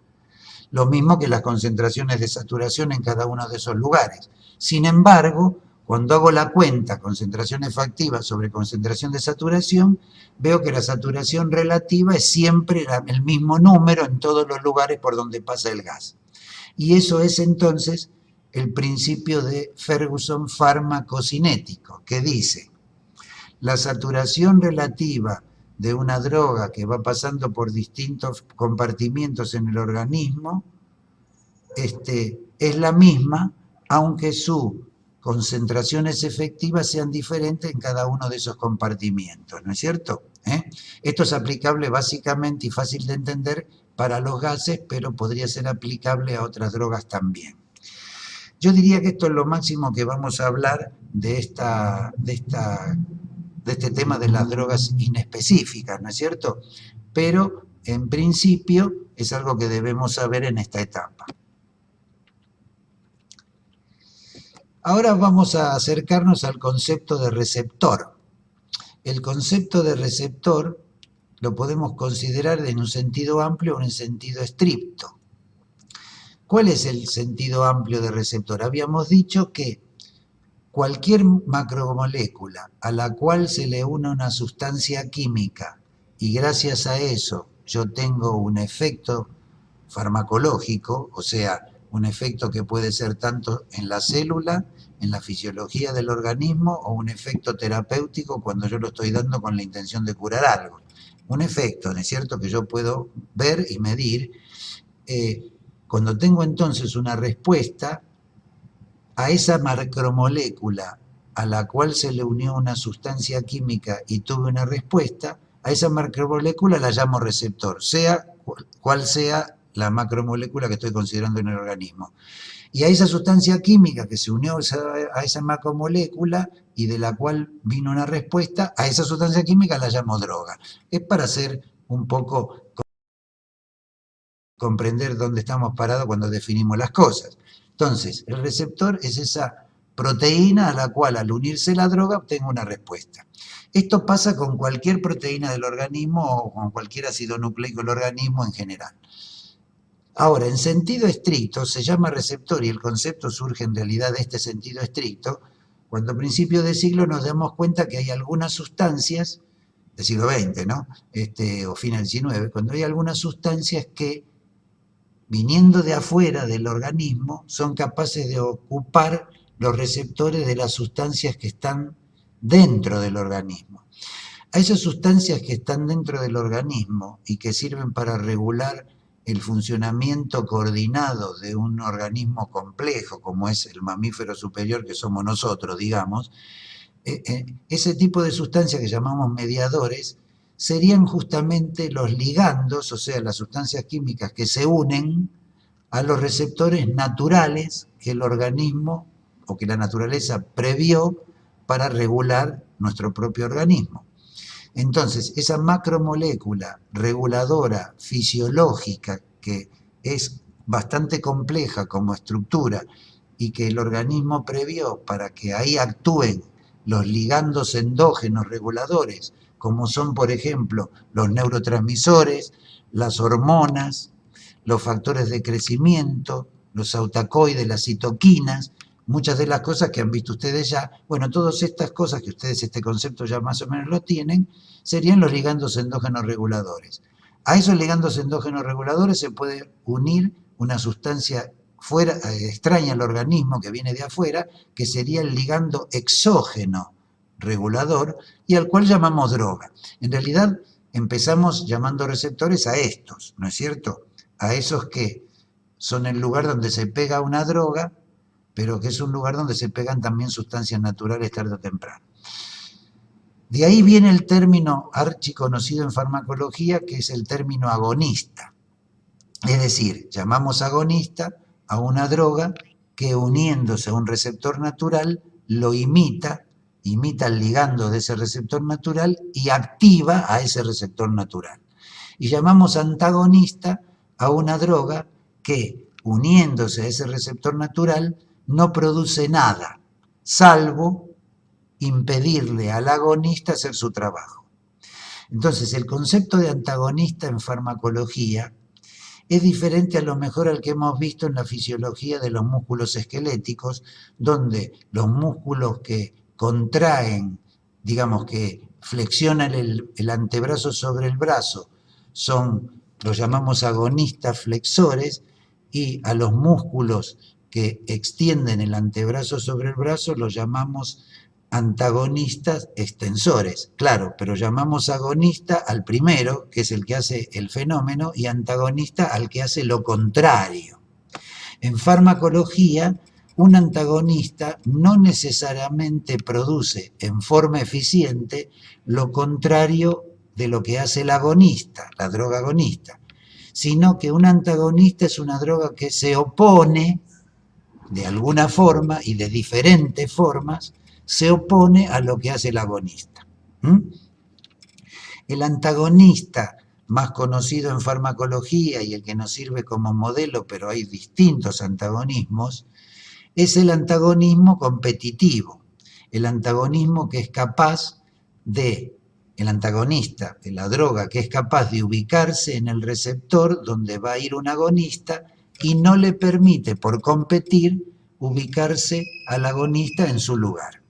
Lo mismo que las concentraciones de saturación en cada uno de esos lugares. Sin embargo, cuando hago la cuenta concentración efectiva sobre concentración de saturación, veo que la saturación relativa es siempre el mismo número en todos los lugares por donde pasa el gas. Y eso es entonces el principio de Ferguson farmacocinético, que dice, la saturación relativa de una droga que va pasando por distintos compartimientos en el organismo es la misma, aunque sus concentraciones efectivas sean diferentes en cada uno de esos compartimientos, ¿no es cierto? Esto es aplicable básicamente y fácil de entender para los gases, pero podría ser aplicable a otras drogas también. Yo diría que esto es lo máximo que vamos a hablar de este tema de las drogas inespecíficas, ¿no es cierto? Pero en principio es algo que debemos saber en esta etapa. Ahora vamos a acercarnos al concepto de receptor. El concepto de receptor lo podemos considerar en un sentido amplio o en un sentido estricto. ¿Cuál es el sentido amplio de receptor? Habíamos dicho que cualquier macromolécula a la cual se le une una sustancia química y gracias a eso yo tengo un efecto farmacológico, o sea, un efecto que puede ser tanto en la célula, en la fisiología del organismo, o un efecto terapéutico cuando yo lo estoy dando con la intención de curar algo. Un efecto, ¿no es cierto?, que yo puedo ver y medir. Cuando tengo entonces una respuesta a esa macromolécula a la cual se le unió una sustancia química y tuve una respuesta, a esa macromolécula la llamo receptor, sea cual sea la macromolécula que estoy considerando en el organismo. Y a esa sustancia química que se unió a esa macromolécula y de la cual vino una respuesta, a esa sustancia química la llamo droga. Es para hacer un poco comprender dónde estamos parados cuando definimos las cosas. Entonces, el receptor es esa proteína a la cual al unirse la droga obtengo una respuesta. Esto pasa con cualquier proteína del organismo o con cualquier ácido nucleico del organismo en general. Ahora, en sentido estricto se llama receptor y el concepto surge en realidad de este sentido estricto cuando a principios de siglo nos damos cuenta que hay algunas sustancias, del siglo XX, ¿no? O fin del XIX, cuando hay algunas sustancias que viniendo de afuera del organismo, son capaces de ocupar los receptores de las sustancias que están dentro del organismo. A esas sustancias que están dentro del organismo y que sirven para regular el funcionamiento coordinado de un organismo complejo, como es el mamífero superior que somos nosotros, digamos, ese tipo de sustancias que llamamos mediadores, serían justamente los ligandos, o sea, las sustancias químicas que se unen a los receptores naturales que el organismo o que la naturaleza previó para regular nuestro propio organismo. Entonces, esa macromolécula reguladora fisiológica que es bastante compleja como estructura y que el organismo previó para que ahí actúen los ligandos endógenos reguladores, como son, por ejemplo, los neurotransmisores, las hormonas, los factores de crecimiento, los autacoides, las citoquinas, muchas de las cosas que han visto ustedes ya. Bueno, todas estas cosas que ustedes este concepto ya más o menos lo tienen, serían los ligandos endógenos reguladores. A esos ligandos endógenos reguladores se puede unir una sustancia fuera, extraña al organismo que viene de afuera, que sería el ligando exógeno regulador y al cual llamamos droga. En realidad empezamos llamando receptores a estos, ¿no es cierto? A esos que son el lugar donde se pega una droga, pero que es un lugar donde se pegan también sustancias naturales tarde o temprano. De ahí viene el término archiconocido en farmacología, que es el término agonista. Es decir, llamamos agonista a una droga que uniéndose a un receptor natural lo imita el ligando de ese receptor natural y activa a ese receptor natural. Y llamamos antagonista a una droga que, uniéndose a ese receptor natural, no produce nada, salvo impedirle al agonista hacer su trabajo. Entonces, el concepto de antagonista en farmacología es diferente a lo mejor al que hemos visto en la fisiología de los músculos esqueléticos, donde los músculos que contraen, digamos que flexionan el antebrazo sobre el brazo, los llamamos agonistas flexores, y a los músculos que extienden el antebrazo sobre el brazo los llamamos antagonistas extensores, claro, pero llamamos agonista al primero, que es el que hace el fenómeno, y antagonista al que hace lo contrario. En farmacología, un antagonista no necesariamente produce en forma eficiente lo contrario de lo que hace el agonista, la droga agonista, sino que un antagonista es una droga que se opone de alguna forma y de diferentes formas, se opone a lo que hace el agonista. El antagonista más conocido en farmacología y el que nos sirve como modelo, pero hay distintos antagonismos, es el antagonismo competitivo, el antagonismo que es capaz de, el antagonista de la droga que es capaz de ubicarse en el receptor donde va a ir un agonista y no le permite, por competir, ubicarse al agonista en su lugar.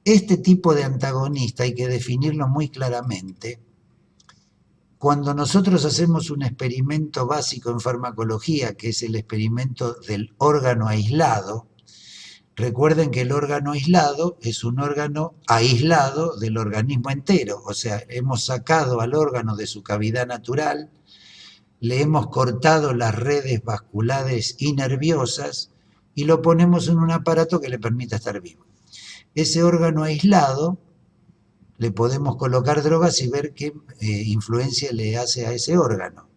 Este tipo de antagonista hay que definirlo muy claramente. Cuando nosotros hacemos un experimento básico en farmacología, que es el experimento del órgano aislado, recuerden que el órgano aislado es un órgano aislado del organismo entero, o sea, hemos sacado al órgano de su cavidad natural, le hemos cortado las redes vasculares y nerviosas y lo ponemos en un aparato que le permita estar vivo. Ese órgano aislado le podemos colocar drogas y ver qué influencia le hace a ese órgano.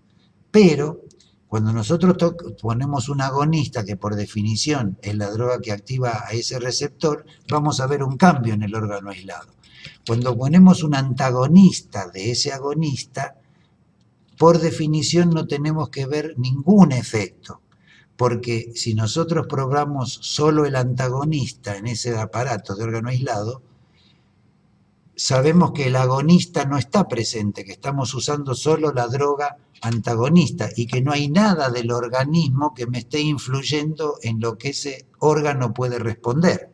Pero cuando nosotros ponemos un agonista, que por definición es la droga que activa a ese receptor, vamos a ver un cambio en el órgano aislado. Cuando ponemos un antagonista de ese agonista, por definición no tenemos que ver ningún efecto, porque si nosotros probamos solo el antagonista en ese aparato de órgano aislado, sabemos que el agonista no está presente, que estamos usando solo la droga antagonista y que no hay nada del organismo que me esté influyendo en lo que ese órgano puede responder.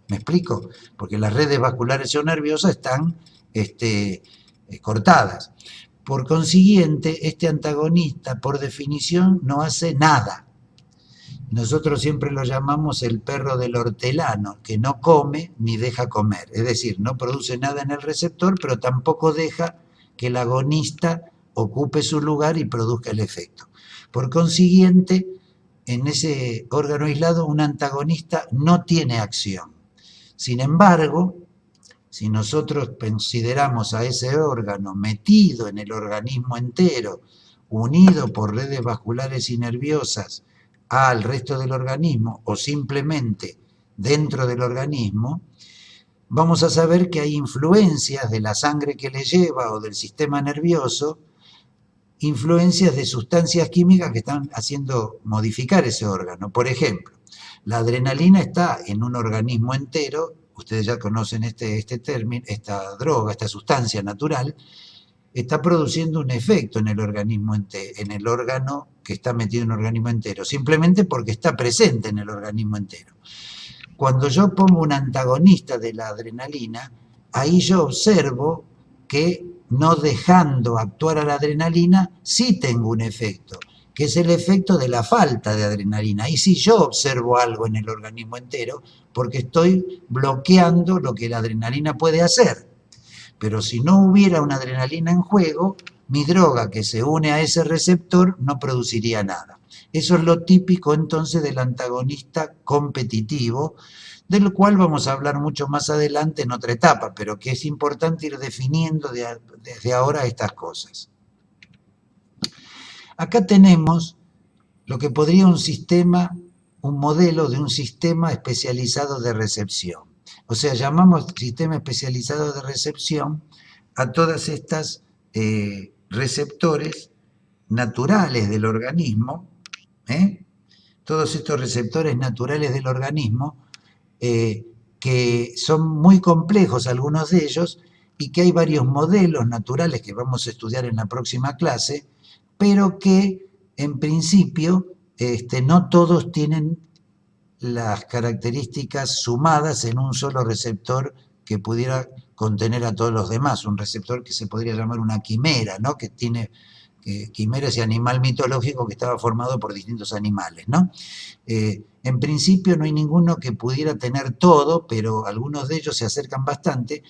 ¿Me explico? Porque las redes vasculares o nerviosas están cortadas. Por consiguiente, este antagonista, por definición, no hace nada. Nosotros siempre lo llamamos el perro del hortelano, que no come ni deja comer. Es decir, no produce nada en el receptor, pero tampoco deja que el agonista ocupe su lugar y produzca el efecto. Por consiguiente, en ese órgano aislado, un antagonista no tiene acción. Sin embargo, si nosotros consideramos a ese órgano metido en el organismo entero, unido por redes vasculares y nerviosas al resto del organismo o simplemente dentro del organismo, vamos a saber que hay influencias de la sangre que le lleva o del sistema nervioso, influencias de sustancias químicas que están haciendo modificar ese órgano. Por ejemplo, la adrenalina está en un organismo entero, ustedes ya conocen este término, esta droga, esta sustancia natural, está produciendo un efecto en el organismo en el órgano que está metido en el organismo entero, simplemente porque está presente en el organismo entero. Cuando yo pongo un antagonista de la adrenalina, ahí yo observo que no dejando actuar a la adrenalina, sí tengo un efecto. que es el efecto de la falta de adrenalina. Ahí sí yo observo algo en el organismo entero, porque estoy bloqueando lo que la adrenalina puede hacer. Pero si no hubiera una adrenalina en juego, mi droga que se une a ese receptor no produciría nada. Eso es lo típico entonces del antagonista competitivo, del cual vamos a hablar mucho más adelante en otra etapa, pero que es importante ir definiendo desde ahora estas cosas. Acá tenemos lo que podría un modelo de un sistema especializado de recepción. O sea, llamamos sistema especializado de recepción a todas estas receptores naturales del organismo, todos estos receptores naturales del organismo, que son muy complejos algunos de ellos, y que hay varios modelos naturales que vamos a estudiar en la próxima clase, pero que en principio no todos tienen las características sumadas en un solo receptor que pudiera contener a todos los demás, un receptor que se podría llamar una quimera, ¿no? Que tiene quimera, ese animal mitológico que estaba formado por distintos animales, ¿no? En principio no hay ninguno que pudiera tener todo, pero algunos de ellos se acercan bastante,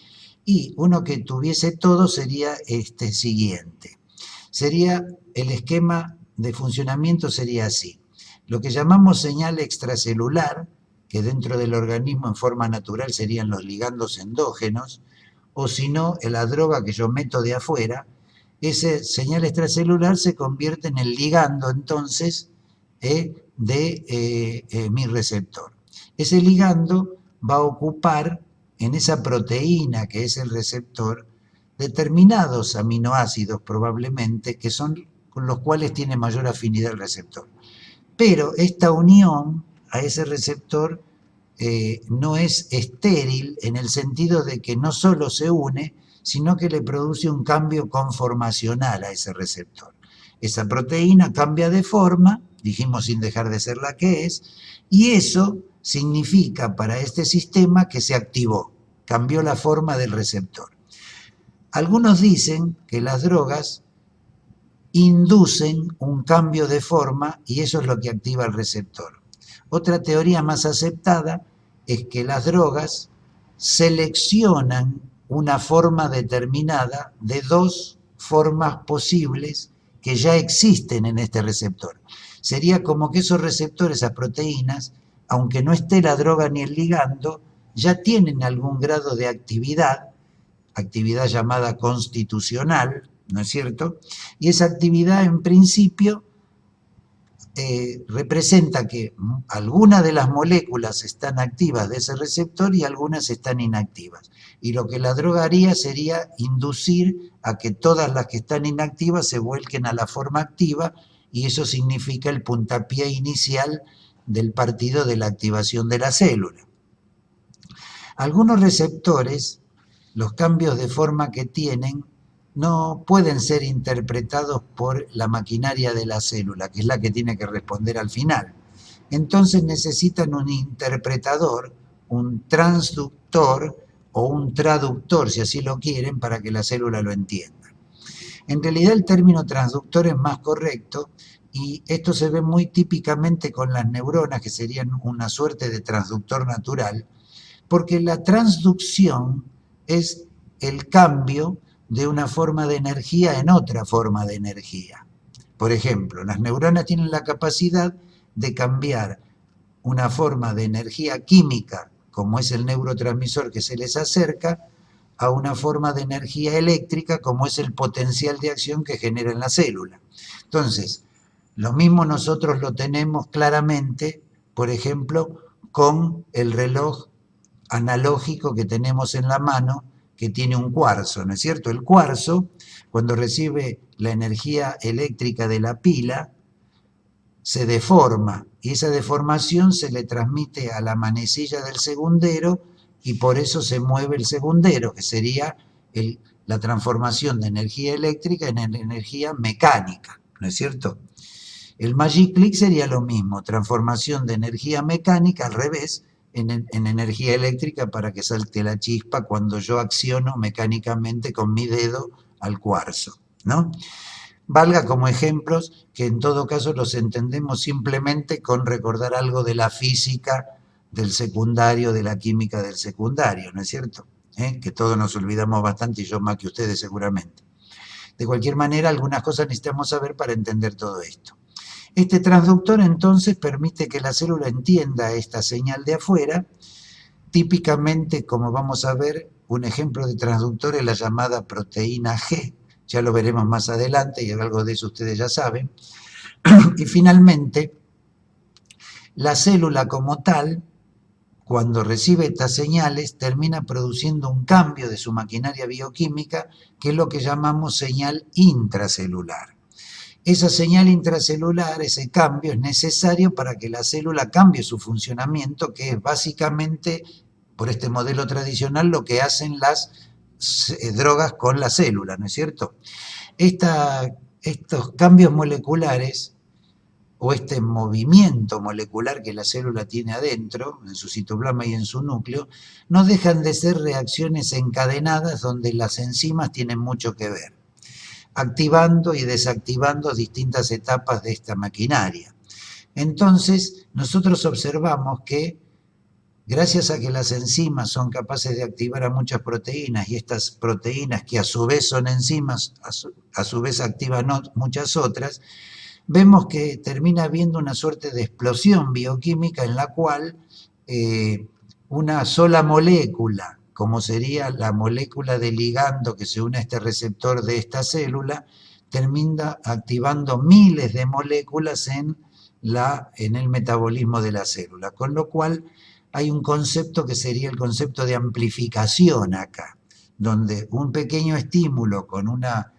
y uno que tuviese todo sería este siguiente. El esquema de funcionamiento sería así. Lo que llamamos señal extracelular, que dentro del organismo en forma natural serían los ligandos endógenos, o si no, la droga que yo meto de afuera, esa señal extracelular se convierte en el ligando entonces de mi receptor. Ese ligando va a ocupar en esa proteína que es el receptor determinados aminoácidos probablemente, que son con los cuales tiene mayor afinidad el receptor. Pero esta unión a ese receptor no es estéril en el sentido de que no solo se une, sino que le produce un cambio conformacional a ese receptor. Esa proteína cambia de forma, dijimos sin dejar de ser la que es, y eso significa para este sistema que se activó, cambió la forma del receptor. Algunos dicen que las drogas inducen un cambio de forma y eso es lo que activa el receptor. Otra teoría más aceptada es que las drogas seleccionan una forma determinada de dos formas posibles que ya existen en este receptor. Sería como que esos receptores, esas proteínas, aunque no esté la droga ni el ligando, ya tienen algún grado de actividad llamada constitucional, ¿no es cierto? Y esa actividad en principio representa que algunas de las moléculas están activas de ese receptor y algunas están inactivas. Y lo que la droga haría sería inducir a que todas las que están inactivas se vuelquen a la forma activa, y eso significa el puntapié inicial del partido de la activación de la célula. Algunos receptores, los cambios de forma que tienen, no pueden ser interpretados por la maquinaria de la célula, que es la que tiene que responder al final. Entonces necesitan un interpretador, un transductor o un traductor, si así lo quieren, para que la célula lo entienda. En realidad el término transductor es más correcto, y esto se ve muy típicamente con las neuronas, que serían una suerte de transductor natural, porque la transducción es el cambio de una forma de energía en otra forma de energía. Por ejemplo, las neuronas tienen la capacidad de cambiar una forma de energía química, como es el neurotransmisor que se les acerca, a una forma de energía eléctrica, como es el potencial de acción que genera en la célula. Entonces, lo mismo nosotros lo tenemos claramente, por ejemplo, con el reloj analógico que tenemos en la mano, que tiene un cuarzo, ¿no es cierto? El cuarzo, cuando recibe la energía eléctrica de la pila, se deforma, y esa deformación se le transmite a la manecilla del segundero, y por eso se mueve el segundero, que sería la transformación de energía eléctrica en energía mecánica, ¿no es cierto? El Magic Click sería lo mismo, transformación de energía mecánica al revés, en energía eléctrica, para que salte la chispa cuando yo acciono mecánicamente con mi dedo al cuarzo, ¿no? valga como ejemplos que en todo caso los entendemos simplemente con recordar algo de la física del secundario, de la química del secundario, ¿no es cierto? Que todos nos olvidamos bastante y yo más que ustedes seguramente. De cualquier manera, algunas cosas necesitamos saber para entender todo esto. Este transductor entonces permite que la célula entienda esta señal de afuera. Típicamente, como vamos a ver, un ejemplo de transductor es la llamada proteína G. Ya lo veremos más adelante y algo de eso ustedes ya saben. Y finalmente, la célula como tal, cuando recibe estas señales, termina produciendo un cambio de su maquinaria bioquímica, que es lo que llamamos señal intracelular. Esa señal intracelular, ese cambio, es necesario para que la célula cambie su funcionamiento, que es básicamente, por este modelo tradicional, lo que hacen las drogas con la célula, ¿no es cierto? Estos cambios moleculares o este movimiento molecular que la célula tiene adentro, en su citoplasma y en su núcleo, no dejan de ser reacciones encadenadas donde las enzimas tienen mucho que ver, activando y desactivando distintas etapas de esta maquinaria. Entonces, nosotros observamos que gracias a que las enzimas son capaces de activar a muchas proteínas y estas proteínas que a su vez son enzimas, a su vez activan muchas otras, vemos que termina habiendo una suerte de explosión bioquímica en la cual una sola molécula, como sería la molécula de ligando que se une a este receptor de esta célula, termina activando miles de moléculas en el metabolismo de la célula, con lo cual hay un concepto que sería el concepto de amplificación acá, donde un pequeño estímulo con una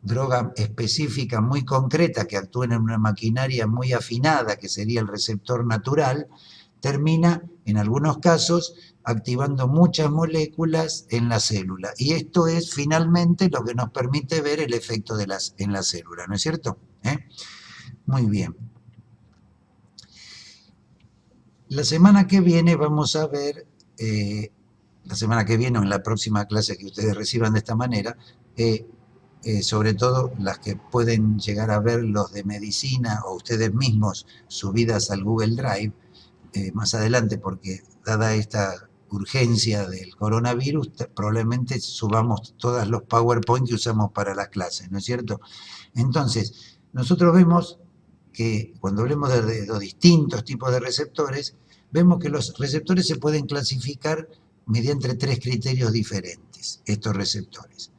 droga específica muy concreta que actúa en una maquinaria muy afinada, que sería el receptor natural, termina, en algunos casos, activando muchas moléculas en la célula. Y esto es finalmente lo que nos permite ver el efecto en la célula, ¿no es cierto? Muy bien. La semana que viene vamos a ver, la semana que viene o en la próxima clase que ustedes reciban de esta manera, sobre todo las que pueden llegar a ver los de medicina o ustedes mismos subidas al Google Drive más adelante, porque dada esta urgencia del coronavirus, probablemente subamos todos los PowerPoint que usamos para las clases, ¿no es cierto? Entonces, nosotros vemos que cuando hablemos de los distintos tipos de receptores, vemos que los receptores se pueden clasificar mediante 3 criterios diferentes, estos receptores.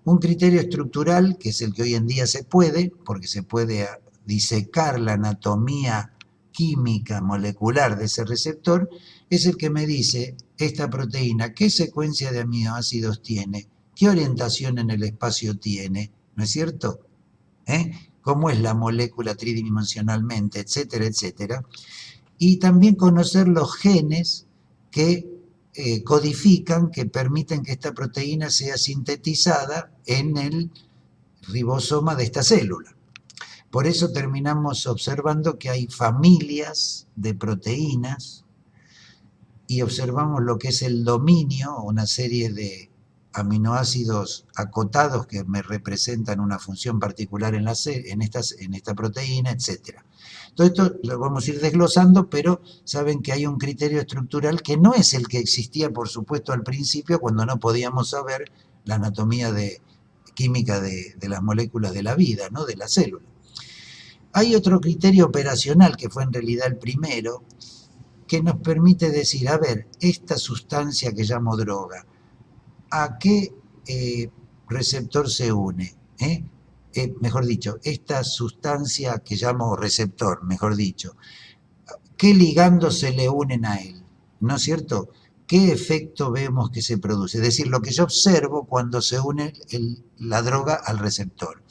Un criterio estructural, que es el que hoy en día se puede, porque se puede disecar la anatomía química molecular de ese receptor, es el que me dice esta proteína, qué secuencia de aminoácidos tiene, qué orientación en el espacio tiene, ¿no es cierto? Cómo es la molécula tridimensionalmente, etcétera, etcétera. Y también conocer los genes que codifican, que permiten que esta proteína sea sintetizada en el ribosoma de esta célula. Por eso terminamos observando que hay familias de proteínas y observamos lo que es el dominio, una serie de aminoácidos acotados que me representan una función particular en esta proteína, etc. Todo esto lo vamos a ir desglosando, pero saben que hay un criterio estructural que no es el que existía, por supuesto, al principio, cuando no podíamos saber la anatomía química de las moléculas de la vida, ¿no? De la célula. Hay otro criterio operacional, que fue en realidad el primero, que nos permite decir, a ver, esta sustancia que llamo droga, ¿a qué receptor se une? Mejor dicho, esta sustancia que llamo receptor, mejor dicho, ¿qué ligandos se le unen a él? ¿No es cierto? ¿Qué efecto vemos que se produce? Es decir, lo que yo observo cuando se une la droga al receptor.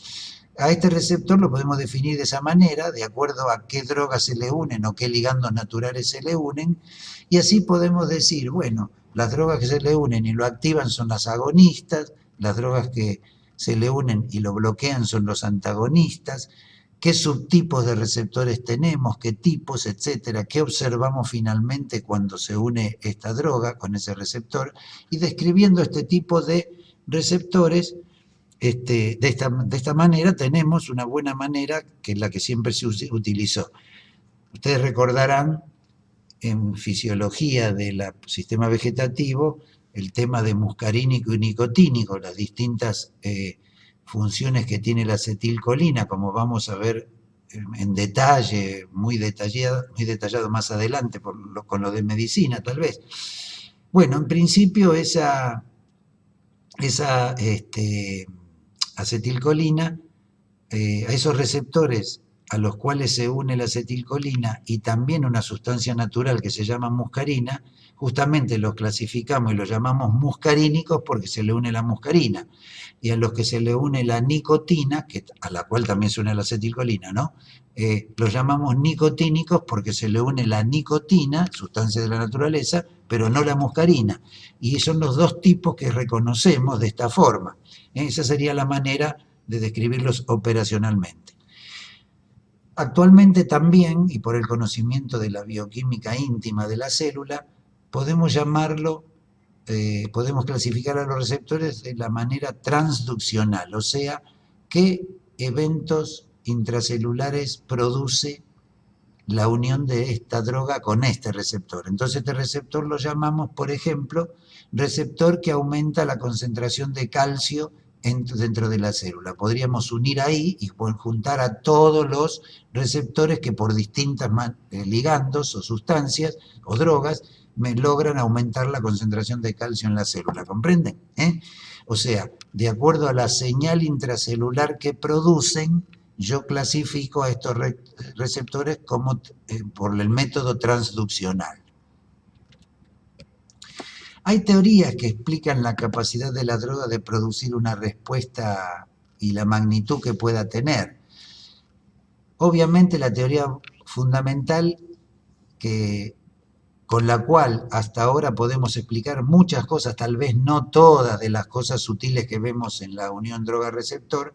A este receptor lo podemos definir de esa manera, de acuerdo a qué drogas se le unen o qué ligandos naturales se le unen, y así podemos decir, bueno, las drogas que se le unen y lo activan son las agonistas, las drogas que se le unen y lo bloquean son los antagonistas, qué subtipos de receptores tenemos, qué tipos, etcétera, qué observamos finalmente cuando se une esta droga con ese receptor, y describiendo este tipo de receptores, de esta manera tenemos una buena manera, que es la que siempre se utilizó. Ustedes recordarán en fisiología del sistema vegetativo el tema de muscarínico y nicotínico, las distintas funciones que tiene la acetilcolina, como vamos a ver en detalle, muy detallado más adelante con lo de medicina tal vez. Bueno, en principio esa acetilcolina, a esos receptores a los cuales se une la acetilcolina y también una sustancia natural que se llama muscarina, justamente los clasificamos y los llamamos muscarínicos porque se le une la muscarina. Y a los que se le une la nicotina, a la cual también se une la acetilcolina, ¿no? Los llamamos nicotínicos porque se le une la nicotina, sustancia de la naturaleza, pero no la muscarina. Y son los dos tipos que reconocemos de esta forma. Esa sería la manera de describirlos operacionalmente. Actualmente también, y por el conocimiento de la bioquímica íntima de la célula, podemos clasificar a los receptores de la manera transduccional, o sea, qué eventos intracelulares produce la unión de esta droga con este receptor. Entonces este receptor lo llamamos, por ejemplo, receptor que aumenta la concentración de calcio dentro de la célula. Podríamos unir ahí y juntar a todos los receptores que por distintas ligandos o sustancias o drogas me logran aumentar la concentración de calcio en la célula. ¿Comprenden? O sea, de acuerdo a la señal intracelular que producen, yo clasifico a estos receptores como por el método transduccional. Hay teorías que explican la capacidad de la droga de producir una respuesta y la magnitud que pueda tener. Obviamente la teoría fundamental con la cual hasta ahora podemos explicar muchas cosas, tal vez no todas de las cosas sutiles que vemos en la unión droga-receptor,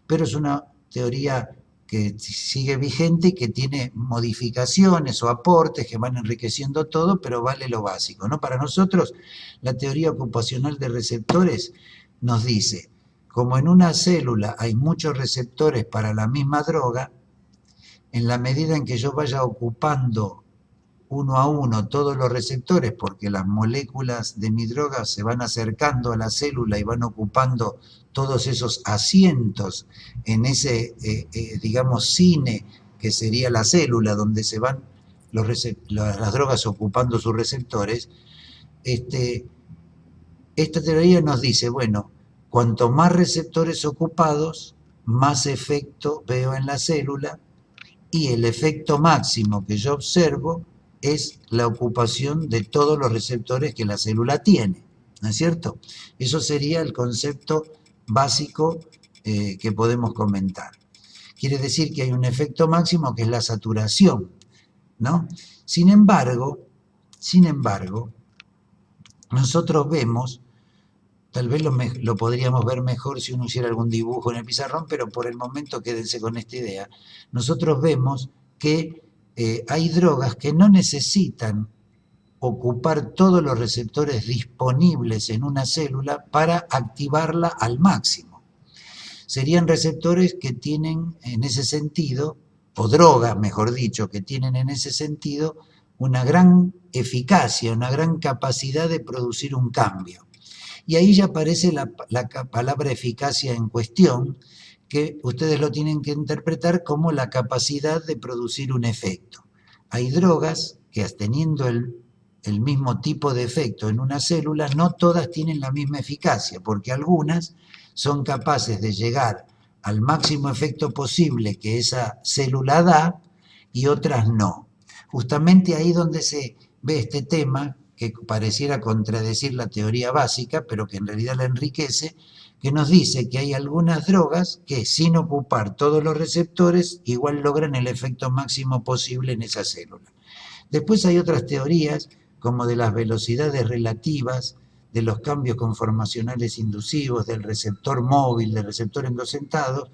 pero es una teoría que sigue vigente y que tiene modificaciones o aportes que van enriqueciendo todo, pero vale lo básico, ¿no? Para nosotros, la teoría ocupacional de receptores nos dice, como en una célula hay muchos receptores para la misma droga, en la medida en que yo vaya ocupando uno a uno todos los receptores, porque las moléculas de mi droga se van acercando a la célula y van ocupando todos esos asientos en ese, digamos, cine que sería la célula, donde se van las drogas ocupando sus receptores, esta teoría nos dice, bueno, cuanto más receptores ocupados, más efecto veo en la célula, y el efecto máximo que yo observo es la ocupación de todos los receptores que la célula tiene, ¿no es cierto? Eso sería el concepto básico que podemos comentar. Quiere decir que hay un efecto máximo que es la saturación, ¿no? Sin embargo, nosotros vemos, tal vez lo podríamos ver mejor si uno hiciera algún dibujo en el pizarrón, pero por el momento quédense con esta idea. Nosotros vemos que hay drogas que no necesitan ocupar todos los receptores disponibles en una célula para activarla al máximo. Serían receptores que tienen en ese sentido, o drogas, mejor dicho, que tienen en ese sentido una gran eficacia, una gran capacidad de producir un cambio. Y ahí ya aparece la palabra eficacia en cuestión, que ustedes lo tienen que interpretar como la capacidad de producir un efecto. Hay drogas que teniendo el mismo tipo de efecto en una célula, no todas tienen la misma eficacia, porque algunas son capaces de llegar al máximo efecto posible que esa célula da y otras no. Justamente ahí donde se ve este tema que pareciera contradecir la teoría básica, pero que en realidad la enriquece, que nos dice que hay algunas drogas que sin ocupar todos los receptores igual logran el efecto máximo posible en esa célula. Después hay otras teorías como de las velocidades relativas, de los cambios conformacionales inducivos, del receptor móvil, del receptor endosentado,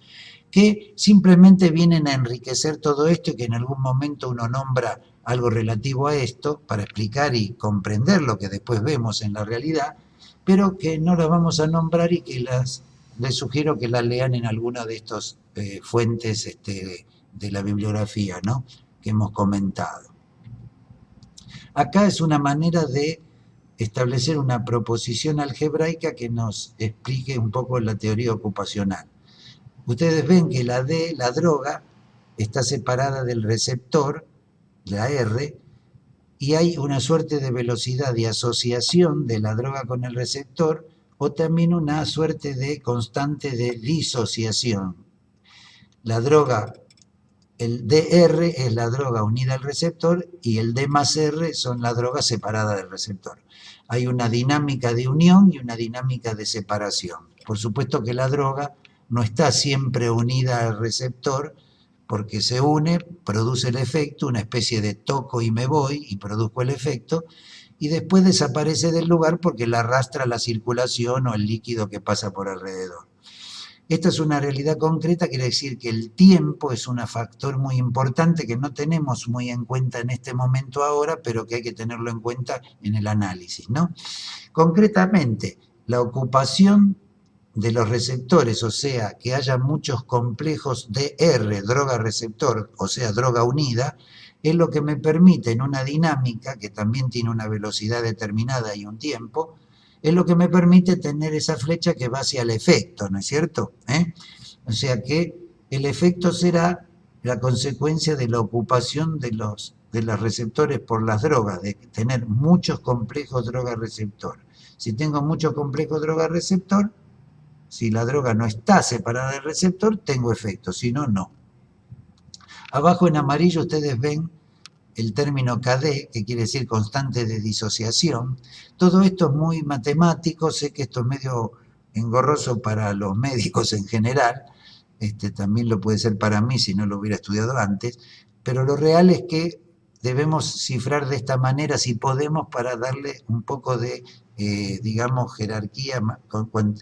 que simplemente vienen a enriquecer todo esto y que en algún momento uno nombra algo relativo a esto para explicar y comprender lo que después vemos en la realidad, pero que no las vamos a nombrar y que las les sugiero que la lean en alguna de estas fuentes de la bibliografía, ¿no?, que hemos comentado. Acá es una manera de establecer una proposición algebraica que nos explique un poco la teoría ocupacional. Ustedes ven que la D, la droga, está separada del receptor, la R, y hay una suerte de velocidad de asociación de la droga con el receptor, o también una suerte de constante de disociación. La droga, el DR es la droga unida al receptor y el D más R son la droga separada del receptor. Hay una dinámica de unión y una dinámica de separación. Por supuesto que la droga no está siempre unida al receptor, porque se une, produce el efecto, una especie de toco y me voy y produzco el efecto, y después desaparece del lugar porque la arrastra la circulación o el líquido que pasa por alrededor. Esta es una realidad concreta, quiere decir que el tiempo es un factor muy importante que no tenemos muy en cuenta en este momento ahora, pero que hay que tenerlo en cuenta en el análisis, ¿no? Concretamente, la ocupación de los receptores, o sea, que haya muchos complejos DR, droga receptor, o sea, droga unida, es lo que me permite en una dinámica, que también tiene una velocidad determinada y un tiempo, es lo que me permite tener esa flecha que va hacia el efecto, ¿no es cierto? O sea que el efecto será la consecuencia de la ocupación de los receptores por las drogas, de tener muchos complejos droga-receptor. Si tengo muchos complejos droga-receptor, si la droga no está separada del receptor, tengo efecto, si no, no. Abajo en amarillo ustedes ven el término KD, que quiere decir constante de disociación. Todo esto es muy matemático, sé que esto es medio engorroso para los médicos en general, también lo puede ser para mí si no lo hubiera estudiado antes, pero lo real es que debemos cifrar de esta manera, si podemos, para darle un poco de, digamos, jerarquía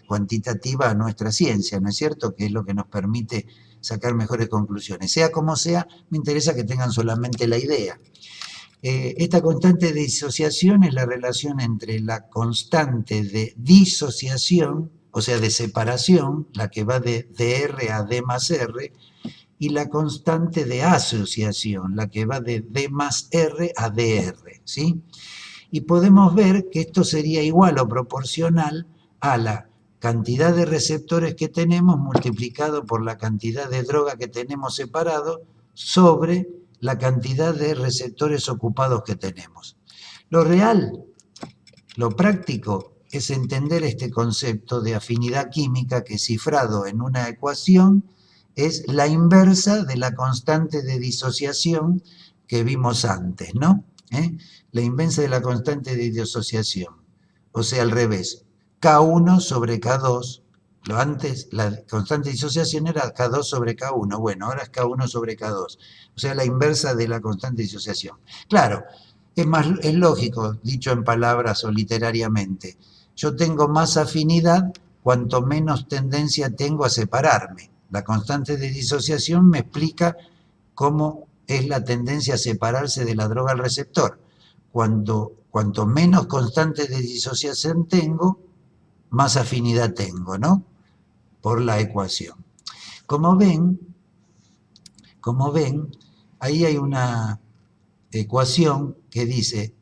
cuantitativa a nuestra ciencia, ¿no es cierto?, que es lo que nos permite sacar mejores conclusiones. Sea como sea, me interesa que tengan solamente la idea. Esta constante de disociación es la relación entre la constante de disociación, o sea, de separación, la que va de DR a D más R, y la constante de asociación, la que va de D más R a DR, ¿sí? Y podemos ver que esto sería igual o proporcional a la cantidad de receptores que tenemos multiplicado por la cantidad de droga que tenemos separado sobre la cantidad de receptores ocupados que tenemos. Lo real, lo práctico, es entender este concepto de afinidad química que, cifrado en una ecuación, es la inversa de la constante de disociación que vimos antes, ¿no? La inversa de la constante de disociación, o sea, al revés, K1 sobre K2, lo antes, la constante de disociación era K2 sobre K1, bueno, ahora es K1 sobre K2, o sea, la inversa de la constante de disociación. Claro, es lógico, dicho en palabras o literariamente, yo tengo más afinidad cuanto menos tendencia tengo a separarme. La constante de disociación me explica cómo es la tendencia a separarse de la droga al receptor. Cuanto menos constante de disociación tengo, más afinidad tengo, ¿no? Por la ecuación. Como ven, ahí hay una ecuación que dice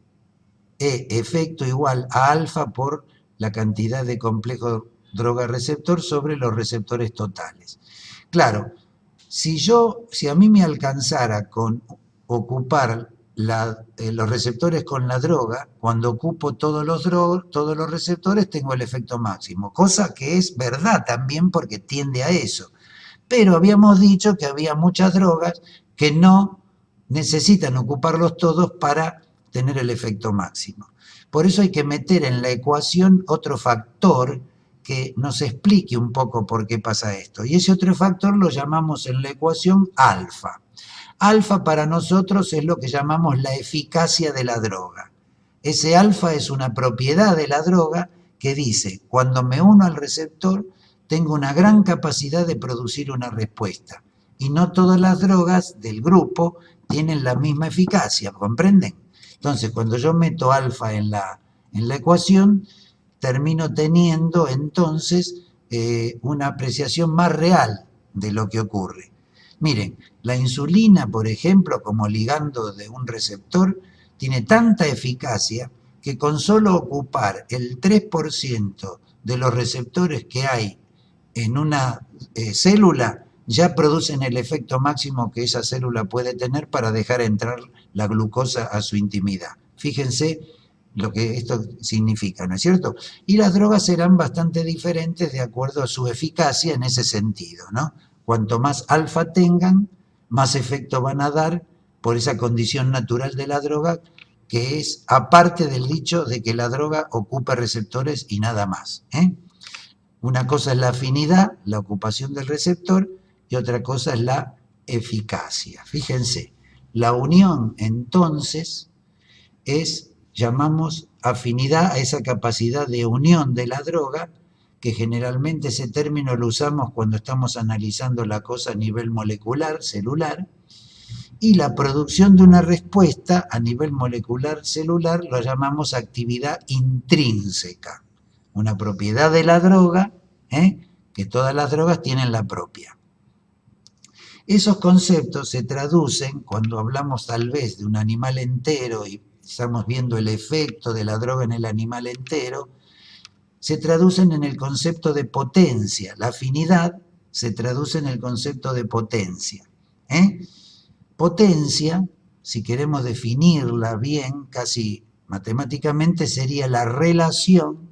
E efecto igual a alfa por la cantidad de complejo droga-receptor sobre los receptores totales. Claro, si a mí me alcanzara con ocupar los receptores con la droga, cuando ocupo todos los receptores tengo el efecto máximo, cosa que es verdad también porque tiende a eso. Pero habíamos dicho que había muchas drogas que no necesitan ocuparlos todos para tener el efecto máximo. Por eso hay que meter en la ecuación otro factor que nos explique un poco por qué pasa esto. Y ese otro factor lo llamamos en la ecuación alfa. Alfa para nosotros es lo que llamamos la eficacia de la droga. Ese alfa es una propiedad de la droga que dice, cuando me uno al receptor, tengo una gran capacidad de producir una respuesta. Y no todas las drogas del grupo tienen la misma eficacia, ¿comprenden? Entonces, cuando yo meto alfa en la ecuación, termino teniendo entonces una apreciación más real de lo que ocurre. Miren, la insulina, por ejemplo, como ligando de un receptor, tiene tanta eficacia que con solo ocupar el 3% de los receptores que hay en una célula, ya producen el efecto máximo que esa célula puede tener para dejar entrar la glucosa a su intimidad. Fíjense lo que esto significa, ¿no es cierto? Y las drogas serán bastante diferentes de acuerdo a su eficacia en ese sentido, ¿no? Cuanto más alfa tengan, más efecto van a dar por esa condición natural de la droga, que es aparte del dicho de que la droga ocupa receptores y nada más, ¿eh? Una cosa es la afinidad, la ocupación del receptor, y otra cosa es la eficacia. Fíjense, la unión entonces es, llamamos afinidad a esa capacidad de unión de la droga, que generalmente ese término lo usamos cuando estamos analizando la cosa a nivel molecular, celular, y la producción de una respuesta a nivel molecular celular lo llamamos actividad intrínseca, una propiedad de la droga, que todas las drogas tienen la propia. Esos conceptos se traducen cuando hablamos tal vez de un animal entero y estamos viendo el efecto de la droga en el animal entero, se traducen en el concepto de potencia. La afinidad se traduce en el concepto de potencia. Potencia, si queremos definirla bien, casi matemáticamente, sería la relación